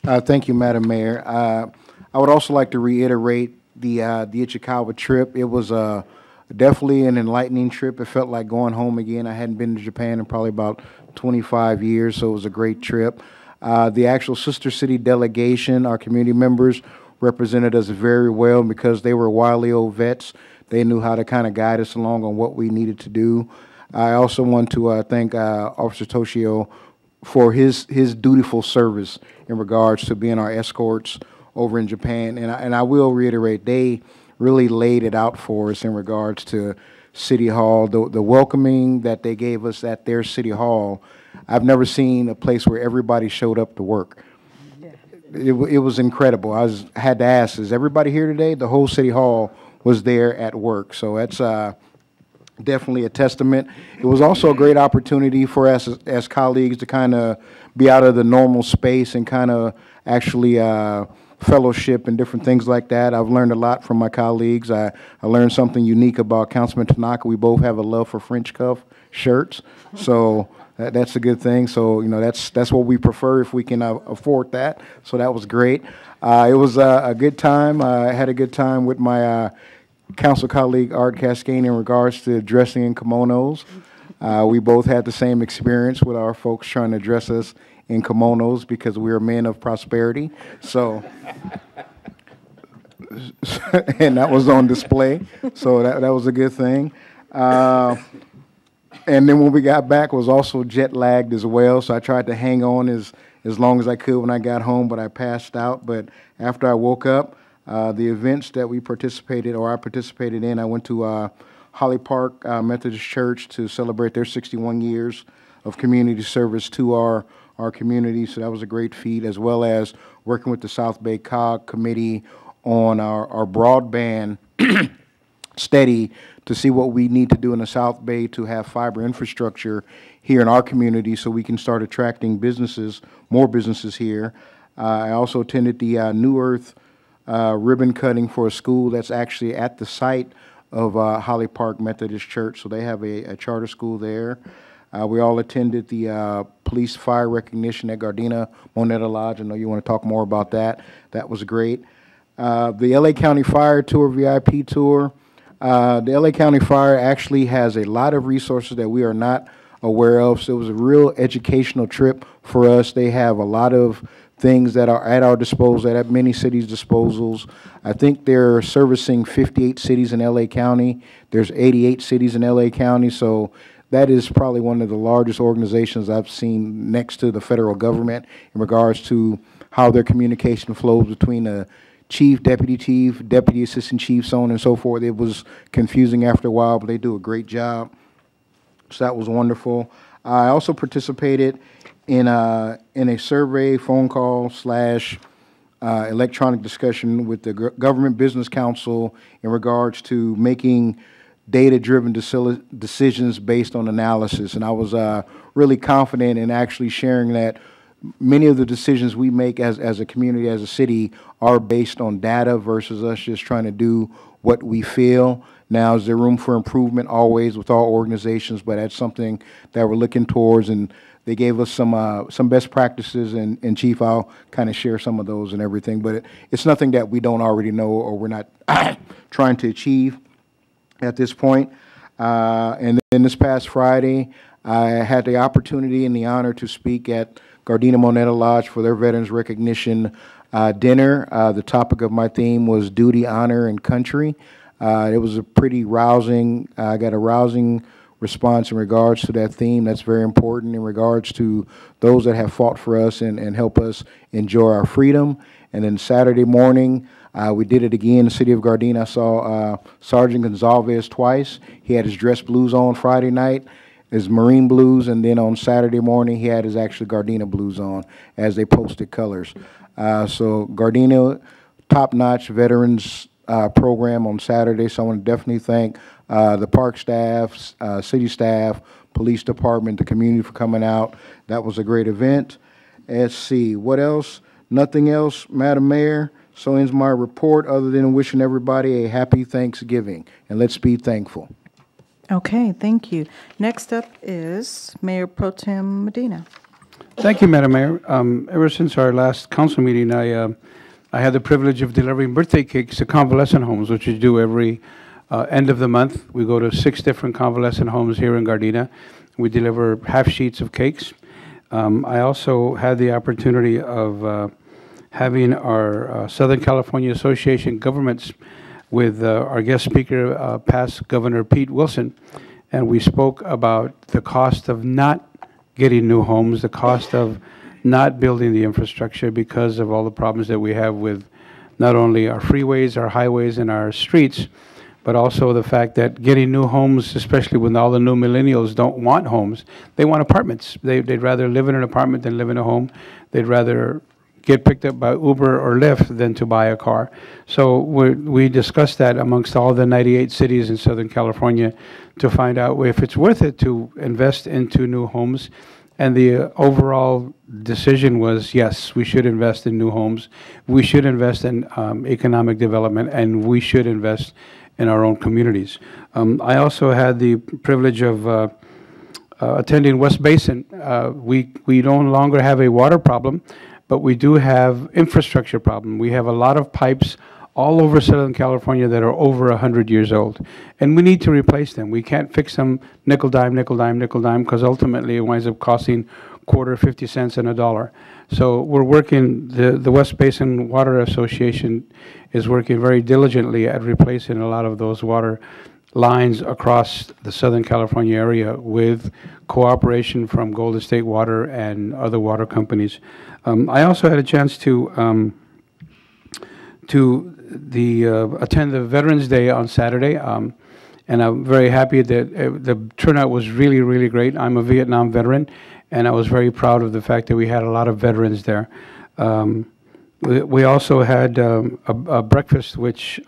Thank you, Madam Mayor. I would also like to reiterate the Ichikawa trip. It was definitely an enlightening trip. It felt like going home again. I hadn't been to Japan in probably about 25 years, so it was a great trip. The actual sister city delegation, our community members, represented us very well because they were wily old vets. They knew how to kind of guide us along on what we needed to do. I also want to thank Officer Toshio for his dutiful service in regards to being our escorts over in Japan. And I will reiterate, they really laid it out for us in regards to City Hall, the welcoming that they gave us at their City Hall. I've never seen a place where everybody showed up to work. It was incredible. I had to ask, is everybody here today? The whole City Hall was there at work. So that's definitely a testament. It was also a great opportunity for us as colleagues to kind of be out of the normal space and kind of actually fellowship and different things like that. I've learned a lot from my colleagues. I learned something unique about Councilman Tanaka. We both have a love for French cuff shirts, so that's a good thing. So, you know, that's what we prefer if we can afford that. So that was great. It was a good time. I had a good time with my council colleague Art Cascane in regards to dressing in kimonos. We both had the same experience with our folks trying to dress us in kimonos because we are men of prosperity. So, and that was on display. So that was a good thing. And then when we got back, was also jet lagged as well. So I tried to hang on as long as I could when I got home, but I passed out. But after I woke up, the events that we participated, or I participated in, I went to Holly Park Methodist Church to celebrate their 61 years of community service to our community. So that was a great feat, as well as working with the South Bay COG Committee on our broadband study to see what we need to do in the South Bay to have fiber infrastructure here in our community so we can start attracting businesses, more businesses here. I also attended the New Earth ribbon cutting for a school that's actually at the site of Holly Park Methodist Church. So they have a charter school there. We all attended the police fire recognition at Gardena Moneta Lodge. I know you want to talk more about that. That was great. The LA County Fire Tour, VIP tour. The LA County Fire actually has a lot of resources that we are not aware of. So it was a real educational trip for us. They have a lot of things that are at our disposal, at many cities' disposals. I think they're servicing 58 cities in LA County. There's 88 cities in LA County, so that is probably one of the largest organizations I've seen next to the federal government in regards to how their communication flows between the chief, deputy assistant chief, so on and so forth. It was confusing after a while, but they do a great job. So that was wonderful. I also participated in a survey, phone call / electronic discussion with the Government Business Council in regards to making data-driven decisions based on analysis. And I was really confident in actually sharing that many of the decisions we make as a community, as a city, are based on data versus us just trying to do what we feel. Now, is there room for improvement? Always, with all organizations, but that's something that we're looking towards, and they gave us some best practices, and Chief, I'll kind of share some of those and everything, but it's nothing that we don't already know or we're not trying to achieve at this point. And then this past Friday, I had the opportunity and the honor to speak at Gardena Moneta Lodge for their Veterans Recognition dinner. The topic of my theme was Duty, Honor, and Country. It was a pretty rousing, I got a rousing response in regards to that theme. That's very important in regards to those that have fought for us and help us enjoy our freedom. And then Saturday morning, we did it again in the city of Gardena. I saw Sergeant Gonzalez twice. He had his dress blues on Friday night, his Marine blues, and then on Saturday morning, he had his actual Gardena blues on as they posted colors. So Gardena, top-notch veterans program on Saturday, so I want to definitely thank the park staff, city staff, police department, the community for coming out. That was a great event. Let's see, what else? Nothing else, Madam Mayor. So ends my report, other than wishing everybody a happy Thanksgiving, and let's be thankful.
Okay, thank you. Next up is Mayor Pro Tem Medina.
Thank you, Madam Mayor. Ever since our last council meeting, I had the privilege of delivering birthday cakes to convalescent homes, which we do every end of the month. We go to 6 different convalescent homes here in Gardena. We deliver half sheets of cakes. I also had the opportunity of having our Southern California Association Governments with our guest speaker, past Governor Pete Wilson, and we spoke about the cost of not getting new homes, the cost of not building the infrastructure because of all the problems that we have with not only our freeways, our highways, and our streets, but also the fact that getting new homes, especially when all the new millennials don't want homes, they want apartments. They'd rather live in an apartment than live in a home. They'd rather get picked up by Uber or Lyft than to buy a car. So we discussed that amongst all the 98 cities in Southern California to find out if it's worth it to invest into new homes. And the overall decision was, yes, we should invest in new homes. We should invest in economic development, and we should invest in our own communities. I also had the privilege of attending West Basin. We no longer have a water problem, but we do have infrastructure problem. We have a lot of pipes all over Southern California that are over 100 years old, and we need to replace them. We can't fix them nickel dime, nickel dime, nickel dime, because ultimately it winds up costing quarter, 50 cents, and $1. So we're working, the West Basin Water Association is working very diligently at replacing a lot of those water lines across the Southern California area with cooperation from Golden State Water and other water companies. I also had a chance to attend the Veterans Day on Saturday, and I'm very happy that the turnout was really, really great. I'm a Vietnam veteran, and I was very proud of the fact that we had a lot of veterans there. We also had a breakfast, which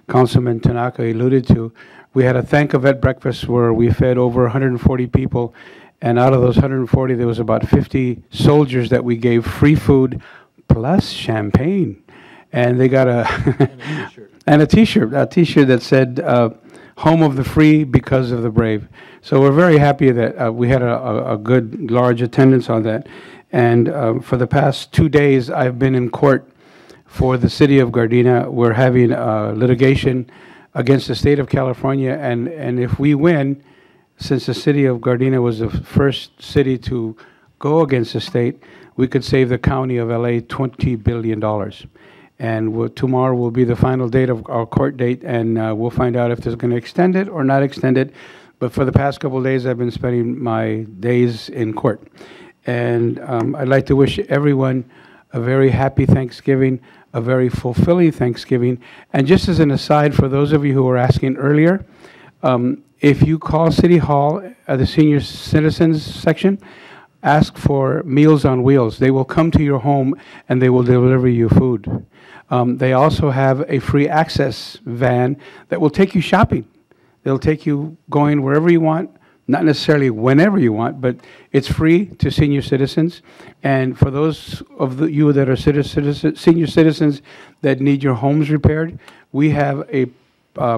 Councilman Tanaka alluded to. We had a Thank a Vet breakfast where we fed over 140 people, and out of those 140, there was about 50 soldiers that we gave free food plus champagne. And they got a T-shirt that said, "Home of the free because of the brave." So we're very happy that we had a good, large attendance on that. And for the past 2 days, I've been in court for the city of Gardena. We're having litigation against the state of California, and if we win, since the city of Gardena was the first city to go against the state, we could save the county of LA $20 billion. And tomorrow will be the final date of our court date, and we'll find out if they're going to extend it or not extend it. But for the past couple of days, I've been spending my days in court. And I'd like to wish everyone a very happy Thanksgiving, a very fulfilling Thanksgiving. And just as an aside, for those of you who were asking earlier, if you call City Hall at the Senior Citizens section, ask for Meals on Wheels. They will come to your home and they will deliver you food. They also have a free access van that will take you shopping. They'll take you going wherever you want, not necessarily whenever you want, but it's free to senior citizens. And for those of you that are senior citizens that need your homes repaired, we have a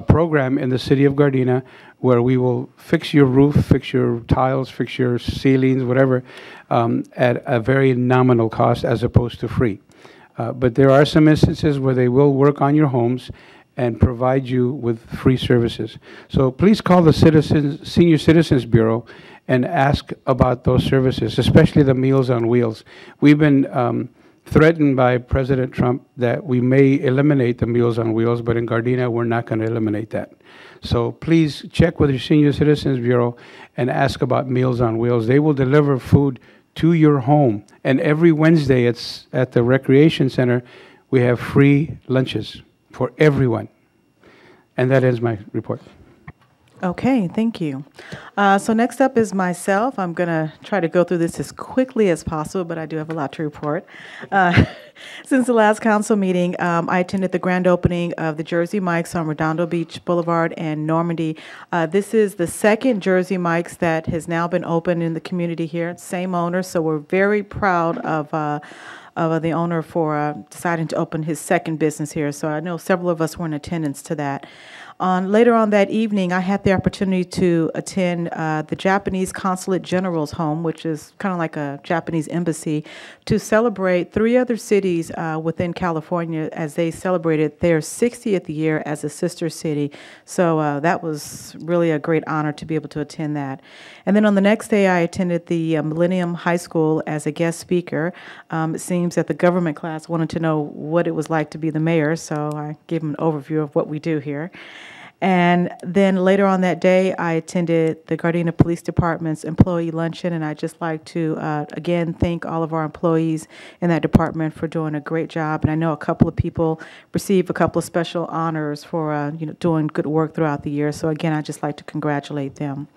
program in the city of Gardena where we will fix your roof, fix your tiles, fix your ceilings, whatever, at a very nominal cost as opposed to free. But there are some instances where they will work on your homes and provide you with free services. So please call the Senior Citizens Bureau and ask about those services, especially the Meals on Wheels. We've been threatened by President Trump that we may eliminate the Meals on Wheels, but in Gardena, we're not going to eliminate that. So please check with your Senior Citizens Bureau and ask about Meals on Wheels. They will deliver food to your home. And every Wednesday, it's at the Recreation Center, we have free lunches for everyone. And that ends my report.
Okay, thank you. So next up is myself. I'm going to try to go through this as quickly as possible, but I do have a lot to report. Since the last council meeting, I attended the grand opening of the Jersey Mike's on Redondo Beach Boulevard and Normandy. This is the second Jersey Mike's that has now been opened in the community here. Same owner, so we're very proud of the owner for deciding to open his second business here. So I know several of us were in attendance to that. Later on that evening, I had the opportunity to attend the Japanese Consulate General's home, which is kind of like a Japanese embassy, to celebrate 3 other cities within California as they celebrated their 60th year as a sister city. So that was really a great honor to be able to attend that. And then on the next day, I attended the Millennium High School as a guest speaker. It seems that the government class wanted to know what it was like to be the mayor, so I gave them an overview of what we do here. And then later on that day, I attended the Gardena Police Department's employee luncheon, and I'd just like to, again, thank all of our employees in that department for doing a great job. And I know a couple of people received a couple of special honors for, doing good work throughout the year. So again, I'd just like to congratulate them.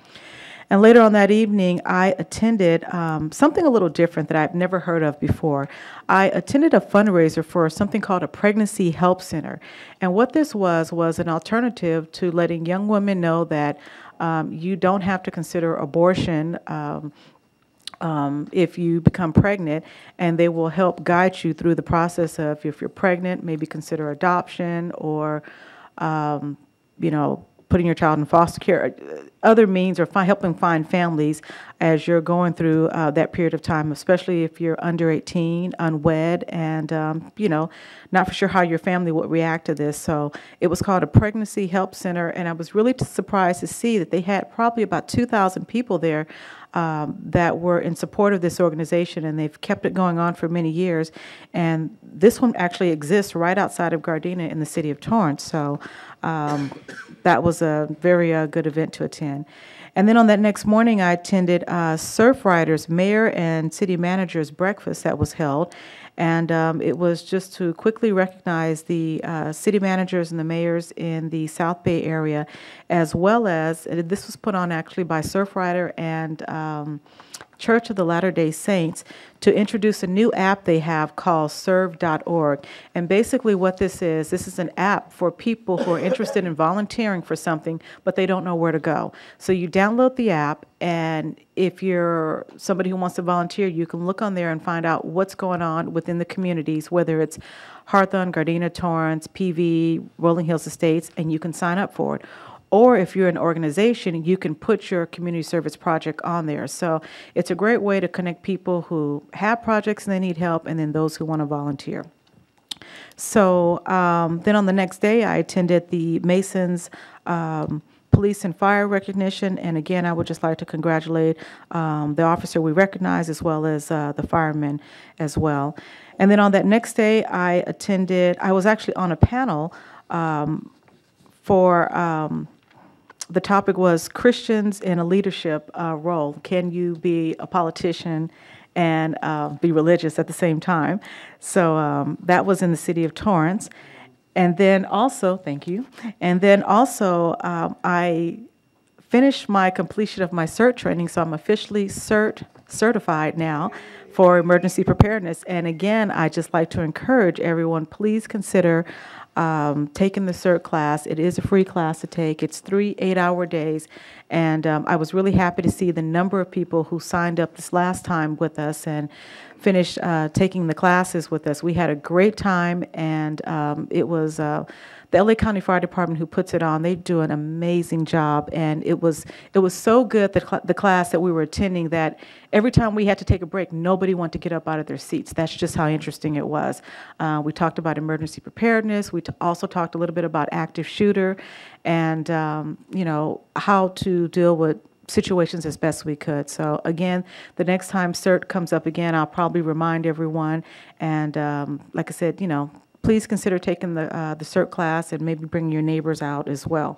And later on that evening, I attended something a little different that I've never heard of before. I attended a fundraiser for something called a Pregnancy Help Center. And what this was an alternative to letting young women know that you don't have to consider abortion if you become pregnant, and they will help guide you through the process of, if you're pregnant, maybe consider adoption or, putting your child in foster care, other means, or helping find families as you're going through that period of time, especially if you're under 18, unwed, and, not for sure how your family would react to this. So it was called a Pregnancy Help Center, and I was really surprised to see that they had probably about 2,000 people there that were in support of this organization, and they've kept it going on for many years. And this one actually exists right outside of Gardena in the city of Torrance. So that was a very good event to attend. And then on that next morning, I attended Surfriders Mayor and City Manager's breakfast that was held. And it was just to quickly recognize the city managers and the mayors in the South Bay area, as well as, this was put on actually by Surfrider and Church of the Latter-day Saints, to introduce a new app they have called serve.org. And basically what this is an app for people who are interested in volunteering for something, but they don't know where to go. So you download the app, and if you're somebody who wants to volunteer, you can look on there and find out what's going on within the communities, whether it's Hawthorne, Gardena, Torrance, PV, Rolling Hills Estates, and you can sign up for it. Or if you're an organization, you can put your community service project on there. So it's a great way to connect people who have projects and they need help, and then those who want to volunteer. So then on the next day, I attended the Masons Police and Fire recognition. And again, I would just like to congratulate the officer we recognize, as well as the firemen as well. And then on that next day, I was actually on a panel for the topic was Christians in a leadership role. Can you be a politician and be religious at the same time? So that was in the city of Torrance. And then also, thank you. And then also, I finished my completion of my CERT training, so I'm officially certified now for emergency preparedness. And again, I just like to encourage everyone, please consider taking the CERT class. It is a free class to take. It's 3 8-hour days. And I was really happy to see the number of people who signed up this last time with us and finished taking the classes with us. We had a great time, and it was the LA County Fire Department who puts it on. They do an amazing job, and it was so good, the class that we were attending, that every time we had to take a break, nobody wanted to get up out of their seats. That's just how interesting it was. We talked about emergency preparedness. We also talked a little bit about active shooter and, you know, how to deal with situations as best we could. So again, the next time CERT comes up again, I'll probably remind everyone. And like I said, you know, please consider taking the CERT class and maybe bring your neighbors out as well.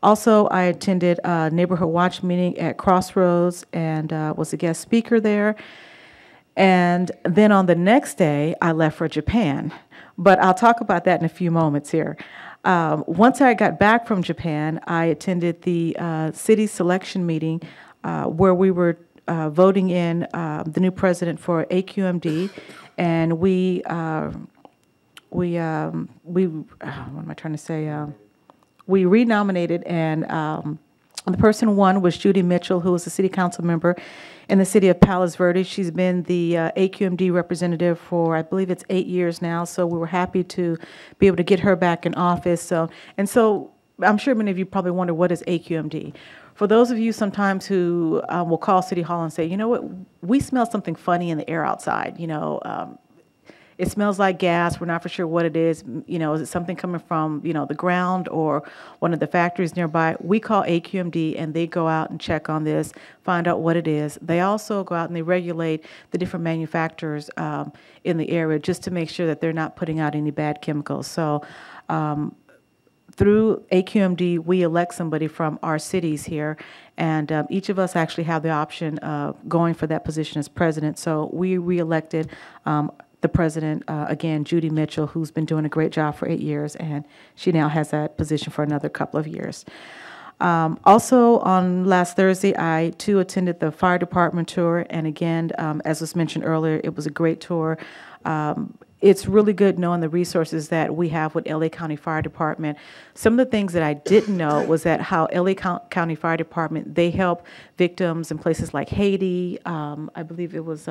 Also, I attended a Neighborhood Watch meeting at Crossroads and was a guest speaker there. And then on the next day, I left for Japan. But I'll talk about that in a few moments here. Once I got back from Japan, I attended the city selection meeting where we were voting in the new president for AQMD, and we what am I trying to say? We renominated, and the person won was Judy Mitchell, who was a city council member in the city of Palos Verdes. She's been the AQMD representative for, I believe it's 8 years now, so we were happy to be able to get her back in office. So I'm sure many of you probably wonder, what is AQMD? For those of you sometimes who will call City Hall and say, you know what, we smell something funny in the air outside, you know, it smells like gas. We're not for sure what it is. You know, is it something coming from, you know, the ground or one of the factories nearby? We call AQMD, and they go out and check on this, find out what it is. They also go out and they regulate the different manufacturers in the area just to make sure that they're not putting out any bad chemicals. So through AQMD, we elect somebody from our cities here, and each of us actually have the option of going for that position as president. So we reelected the president, again, Judy Mitchell, who's been doing a great job for 8 years, and she now has that position for another couple of years. Also, on last Thursday, I, too, attended the fire department tour, and again, as was mentioned earlier, it was a great tour. It's really good knowing the resources that we have with LA County Fire Department. Some of the things that I didn't know was that how LA County Fire Department, they help victims in places like Haiti, I believe it was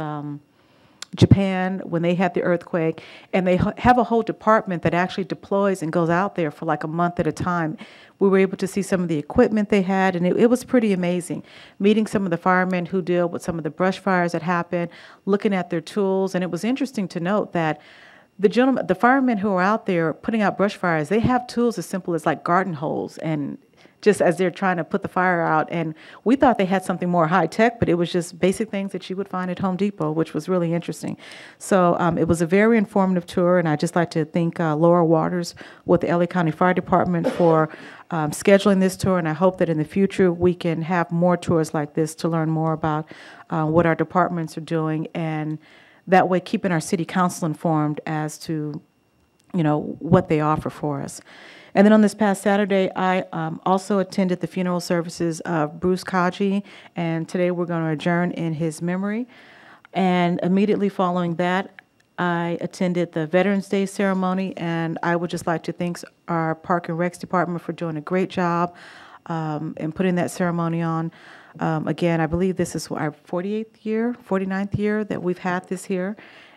Japan, when they had the earthquake, and they have a whole department that actually deploys and goes out there for like a month at a time. We were able to see some of the equipment they had, and it was pretty amazing. Meeting some of the firemen who deal with some of the brush fires that happen, looking at their tools, and it was interesting to note that the firemen who are out there putting out brush fires, they have tools as simple as like garden hose, and just as they're trying to put the fire out. And we thought they had something more high tech, but it was just basic things that you would find at Home Depot, which was really interesting. So it was a very informative tour, and I'd just like to thank Laura Waters with the LA County Fire Department for scheduling this tour, and I hope that in the future we can have more tours like this to learn more about what our departments are doing, and that way keeping our city council informed as to, you know, what they offer for us. And then on this past Saturday, I also attended the funeral services of Bruce Kaji, and today we're going to adjourn in his memory. And immediately following that, I attended the Veterans Day ceremony, and I would just like to thank our Park and Recs Department for doing a great job in putting that ceremony on. Again, I believe this is our 49th year that we've had this here,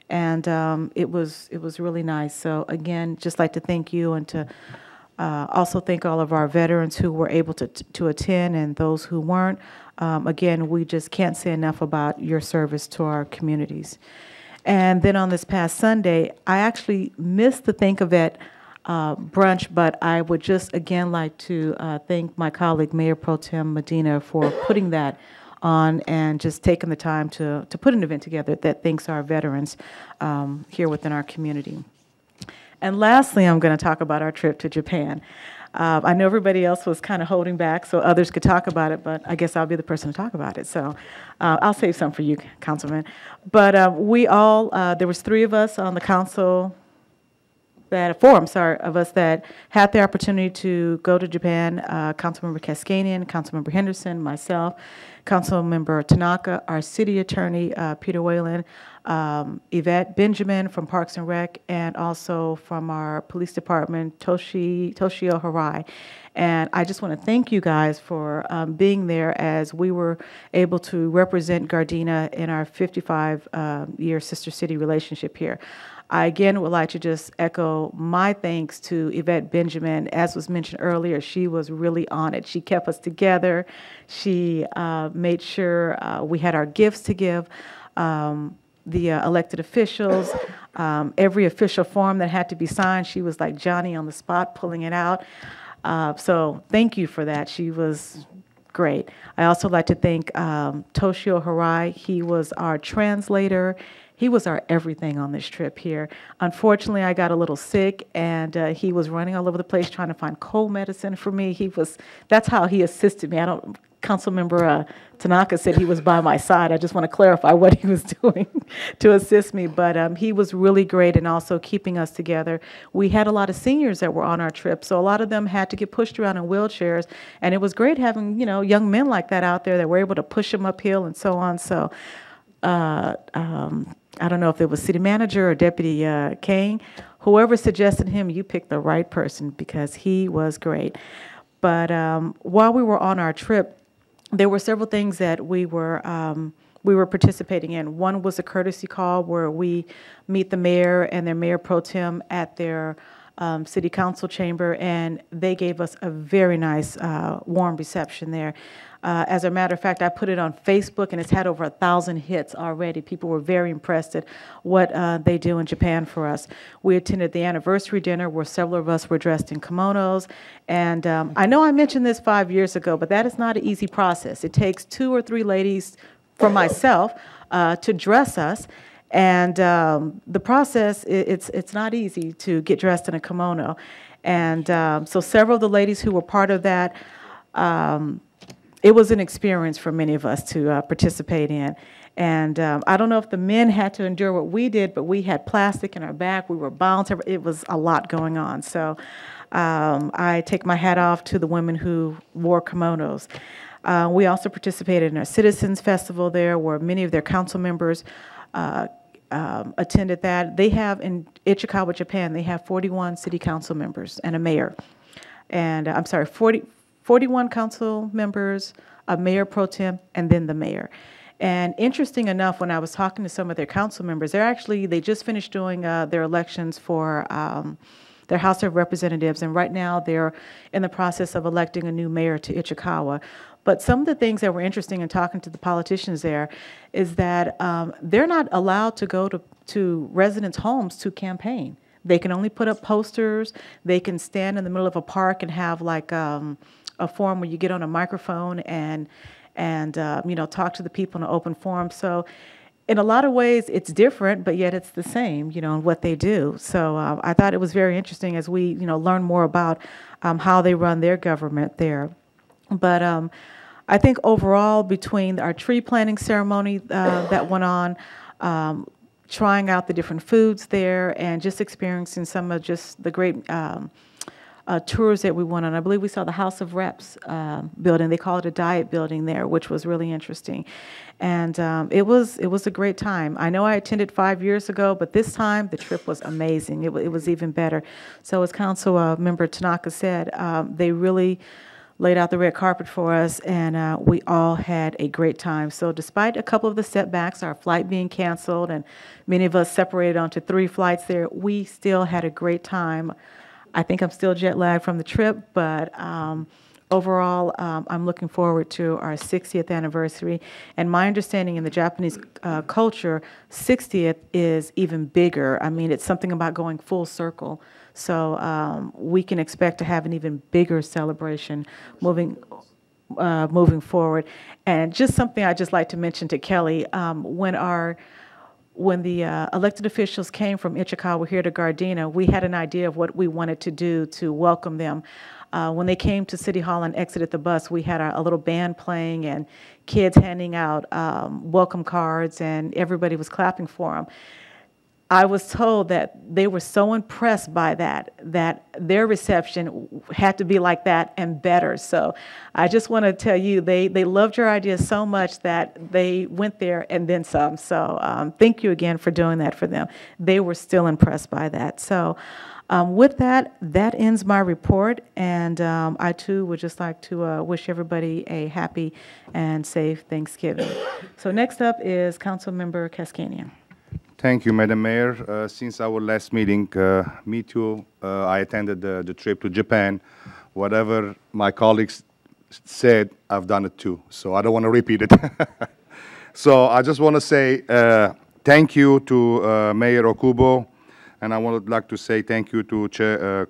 and it was really nice. So again, just like to thank you, and to also thank all of our veterans who were able to attend and those who weren't. Again, we just can't say enough about your service to our communities. And then on this past Sunday, I actually missed the Think of It brunch, but I would just again like to thank my colleague, Mayor Pro Tem Medina, for putting that on and just taking the time to put an event together that thanks our veterans here within our community. And lastly, I'm going to talk about our trip to Japan. I know everybody else was kind of holding back so others could talk about it, but I guess I'll be the person to talk about it. So I'll save some for you, Councilman. But we all, there was 3 of us on the council. of us that had the opportunity to go to Japan. Councilmember Kaskanian, Councilmember Henderson, myself, Councilmember Tanaka, our city attorney, Peter Whalen, Yvette Benjamin from Parks and Rec, and also from our police department, Toshio Harai. And I just want to thank you guys for being there as we were able to represent Gardena in our 55-year sister city relationship here. I again would like to just echo my thanks to Yvette Benjamin. As was mentioned earlier, she was really on it. She kept us together. She made sure we had our gifts to give the elected officials. Every official form that had to be signed, she was like Johnny on the spot pulling it out. So thank you for that. She was great. I also like to thank Toshio Harai. He was our translator. He was our everything on this trip here. Unfortunately, I got a little sick, and he was running all over the place trying to find cold medicine for me. That's how he assisted me. Councilmember Tanaka said he was by my side. I just want to clarify what he was doing to assist me. But he was really great and also keeping us together. We had a lot of seniors that were on our trip, so a lot of them had to get pushed around in wheelchairs. And it was great having, young men like that out there that were able to push them uphill and so on. So I don't know if it was city manager or Deputy Kane. Whoever suggested him, you picked the right person because he was great. But while we were on our trip, there were several things that we were participating in. One was a courtesy call where we meet the mayor and their mayor pro tem at their city council chamber, and they gave us a very nice, warm reception there. As a matter of fact, I put it on Facebook, and it's had over 1,000 hits already. People were very impressed at what they do in Japan for us. We attended the anniversary dinner where several of us were dressed in kimonos. And I know I mentioned this 5 years ago, but that is not an easy process. It takes 2 or 3 ladies from myself to dress us. And the process, it's not easy to get dressed in a kimono. And so several of the ladies who were part of that, it was an experience for many of us to participate in. And I don't know if the men had to endure what we did, but we had plastic in our back. We were bound to, it was a lot going on. So I take my hat off to the women who wore kimonos. We also participated in our Citizens Festival there, where many of their council members attended that. They have, in Ichikawa, Japan, they have 41 city council members and a mayor. And I'm sorry, 41 council members, a mayor pro tem, and then the mayor. And interesting enough, when I was talking to some of their council members, they just finished doing their elections for their House of Representatives, and right now they're in the process of electing a new mayor to Ichikawa. But some of the things that were interesting in talking to the politicians there is that they're not allowed to go to residents' homes to campaign. They can only put up posters. They can stand in the middle of a park and have like a forum where you get on a microphone and talk to the people in an open forum. So in a lot of ways, it's different, but yet it's the same, in what they do. So I thought it was very interesting as we, learn more about how they run their government there. But I think overall, between our tree planting ceremony that went on, trying out the different foods there, and just experiencing some of just the great tours that we went on. I believe we saw the House of Reps building. They call it a diet building there, which was really interesting. And it was a great time. I know I attended 5 years ago, but this time the trip was amazing. It was even better. So as Council Member Tanaka said, they really laid out the red carpet for us, and we all had a great time. So despite a couple of the setbacks, our flight being canceled, and many of us separated onto 3 flights there, we still had a great time. I think I'm still jet lagged from the trip, but overall, I'm looking forward to our 60th anniversary. And my understanding in the Japanese culture, 60th is even bigger. I mean, it's something about going full circle. So we can expect to have an even bigger celebration moving forward. And just something I'd just like to mention to Kelly, when the elected officials came from Ichikawa here to Gardena, we had an idea of what we wanted to do to welcome them. When they came to City Hall and exited the bus, we had a little band playing and kids handing out welcome cards, and everybody was clapping for them. I was told that they were so impressed by that their reception had to be like that and better. So I just want to tell you, they loved your idea so much that they went there and then some. So thank you again for doing that for them. They were still impressed by that. So with that, that ends my report. And I too would just like to wish everybody a happy and safe Thanksgiving. So next up is Councilmember Kaskanian.
Thank you, Madam Mayor. Since our last meeting, me too, I attended the trip to Japan. Whatever my colleagues said, I've done it too, so I don't want to repeat it. So I just want to say thank you to Mayor Okubo, and I would like to say thank you to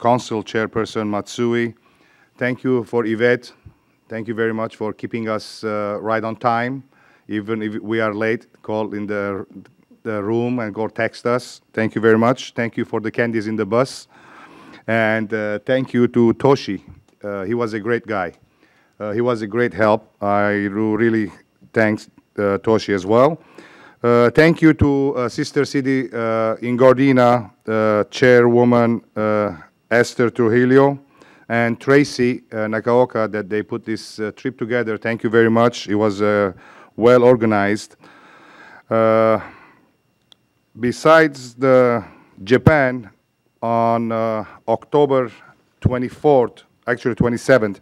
Council Chairperson Matsui. Thank you for Yvette. Thank you very much for keeping us right on time, even if we are late. Call in the room and go text us. Thank you very much. Thank you for the candies in the bus. And thank you to Toshi. He was a great guy. He was a great help. I really thanks Toshi as well. Thank you to Sister City in Gardena, Chairwoman Esther Trujillo and Tracy Nakaoka that they put this trip together. Thank you very much. It was well organized. Besides the Japan, on October 24th, actually 27th,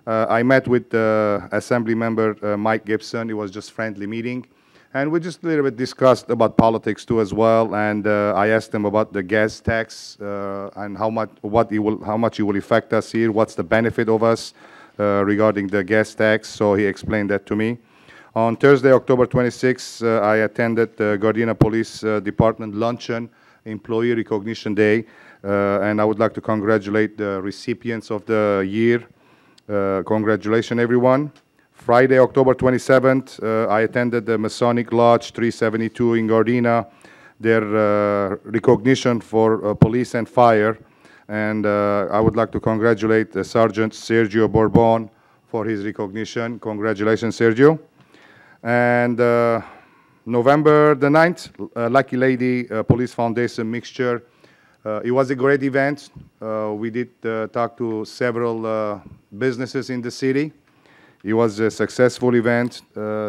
I met with Assembly Member Mike Gibson. It was just friendly meeting. And we just a little bit discussed about politics too as well. And I asked him about the gas tax and how much it will affect us here, what's the benefit of us regarding the gas tax. So he explained that to me. On Thursday, October 26th, I attended the Gardena Police Department Luncheon, Employee Recognition Day, and I would like to congratulate the recipients of the year. Congratulations, everyone. Friday, October 27th, I attended the Masonic Lodge 372 in Gardena, their recognition for police and fire, and I would like to congratulate Sergeant Sergio Bourbon for his recognition. Congratulations, Sergio. And November the 9th, Lucky Lady Police Foundation Mixture. It was a great event. We did talk to several businesses in the city. It was a successful event,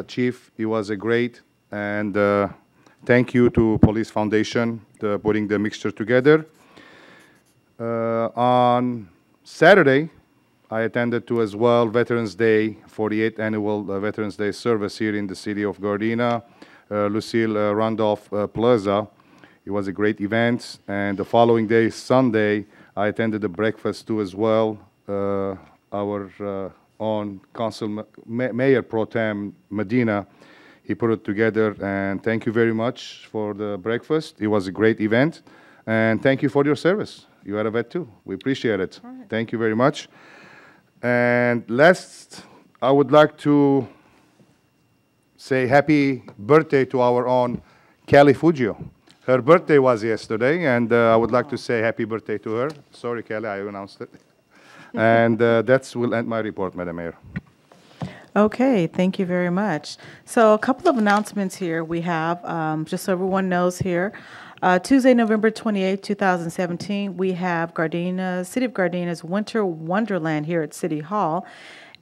Chief. It was a great, and thank you to Police Foundation for putting the mixture together. On Saturday, I attended to as well Veterans Day, 48th Annual Veterans Day service here in the city of Gardena, Lucille Randolph Plaza. It was a great event. And the following day, Sunday, I attended the breakfast too as well. Our own Council Mayor Pro Tem Medina, he put it together. And thank you very much for the breakfast. It was a great event. And thank you for your service. You are a vet too. We appreciate it. Right. Thank you very much. And last, I would like to say happy birthday to our own Kelly Fugio. Her birthday was yesterday, and I would like to say happy birthday to her. Sorry, Kelly, I announced it. And that will end my report, Madam Mayor.
Okay, thank you very much. So a couple of announcements here we have, just so everyone knows here. Tuesday, November 28, 2017, we have City of Gardena's Winter Wonderland here at City Hall.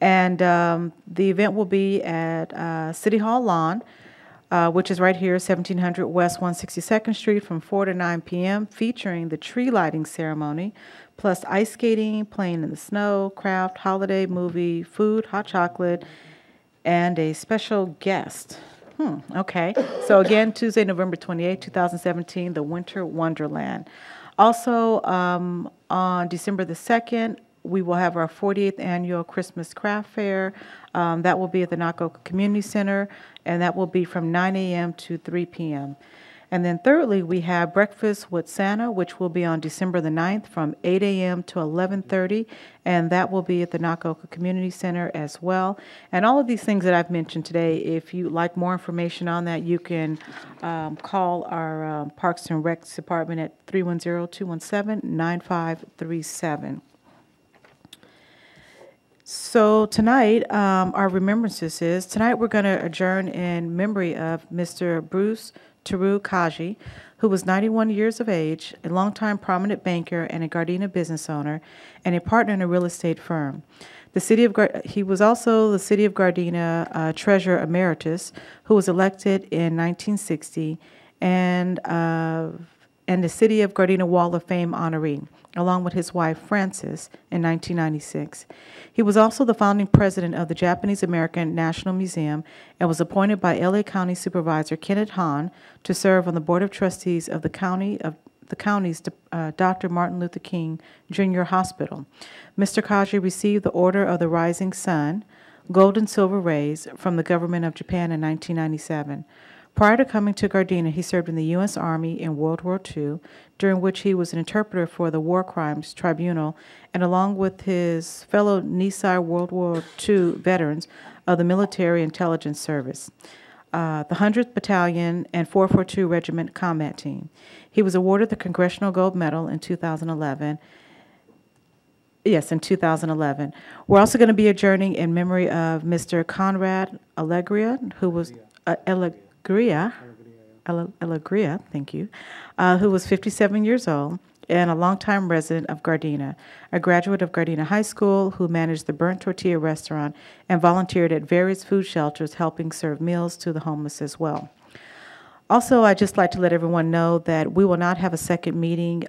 And the event will be at City Hall Lawn, which is right here, 1700 West 162nd Street from 4 to 9 p.m., featuring the tree lighting ceremony, plus ice skating, playing in the snow, craft, holiday, movie, food, hot chocolate, and a special guest. Okay. So again, Tuesday, November 28, 2017, the Winter Wonderland. Also, on December the 2nd, we will have our 48th annual Christmas Craft Fair. That will be at the Nakaoka Community Center, and that will be from 9 a.m. to 3 p.m. And then thirdly, we have Breakfast with Santa, which will be on December the 9th from 8 a.m. to 11:30, and that will be at the Nakaoka Community Center as well. And all of these things that I've mentioned today, if you'd like more information on that, you can call our Parks and Recs Department at 310-217-9537. So tonight, our remembrances is, tonight we're going to adjourn in memory of Mr. Bruce Teru Kaji, who was 91 years of age, a longtime prominent banker and a Gardena business owner, and a partner in a real estate firm. He was also the City of Gardena Treasurer Emeritus, who was elected in 1960, and the City of Gardena Wall of Fame honoree, along with his wife Frances in 1996. He was also the founding president of the Japanese American National Museum and was appointed by LA County Supervisor Kenneth Hahn to serve on the Board of Trustees of the county's Dr. Martin Luther King Jr. Hospital. Mr. Kaji received the Order of the Rising Sun, Gold and Silver Rays from the government of Japan in 1997. Prior to coming to Gardena, he served in the U.S. Army in World War II, during which he was an interpreter for the War Crimes Tribunal, and along with his fellow Nisei World War II veterans of the Military Intelligence Service, the 100th Battalion and 442 Regiment Combat Team. He was awarded the Congressional Gold Medal in 2011. Yes, in 2011. We're also going to be adjourning in memory of Mr. Conrad Alegria, who was Alegria, thank you, who was 57 years old and a longtime resident of Gardena, a graduate of Gardena High School who managed the Burnt Tortilla restaurant and volunteered at various food shelters helping serve meals to the homeless as well. Also, I'd just like to let everyone know that we will not have a second meeting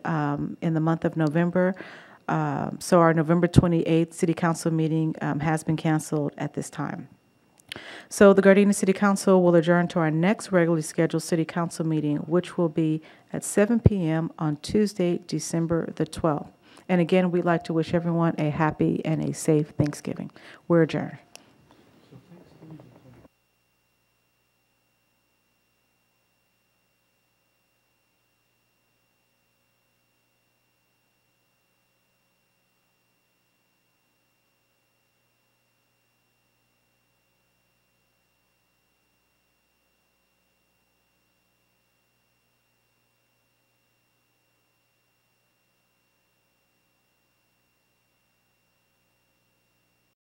in the month of November. So our November 28th City Council meeting has been canceled at this time. So the Gardena City Council will adjourn to our next regularly scheduled City Council meeting, which will be at 7 p.m. on Tuesday, December the 12th. And again, we'd like to wish everyone a happy and a safe Thanksgiving. We're adjourned.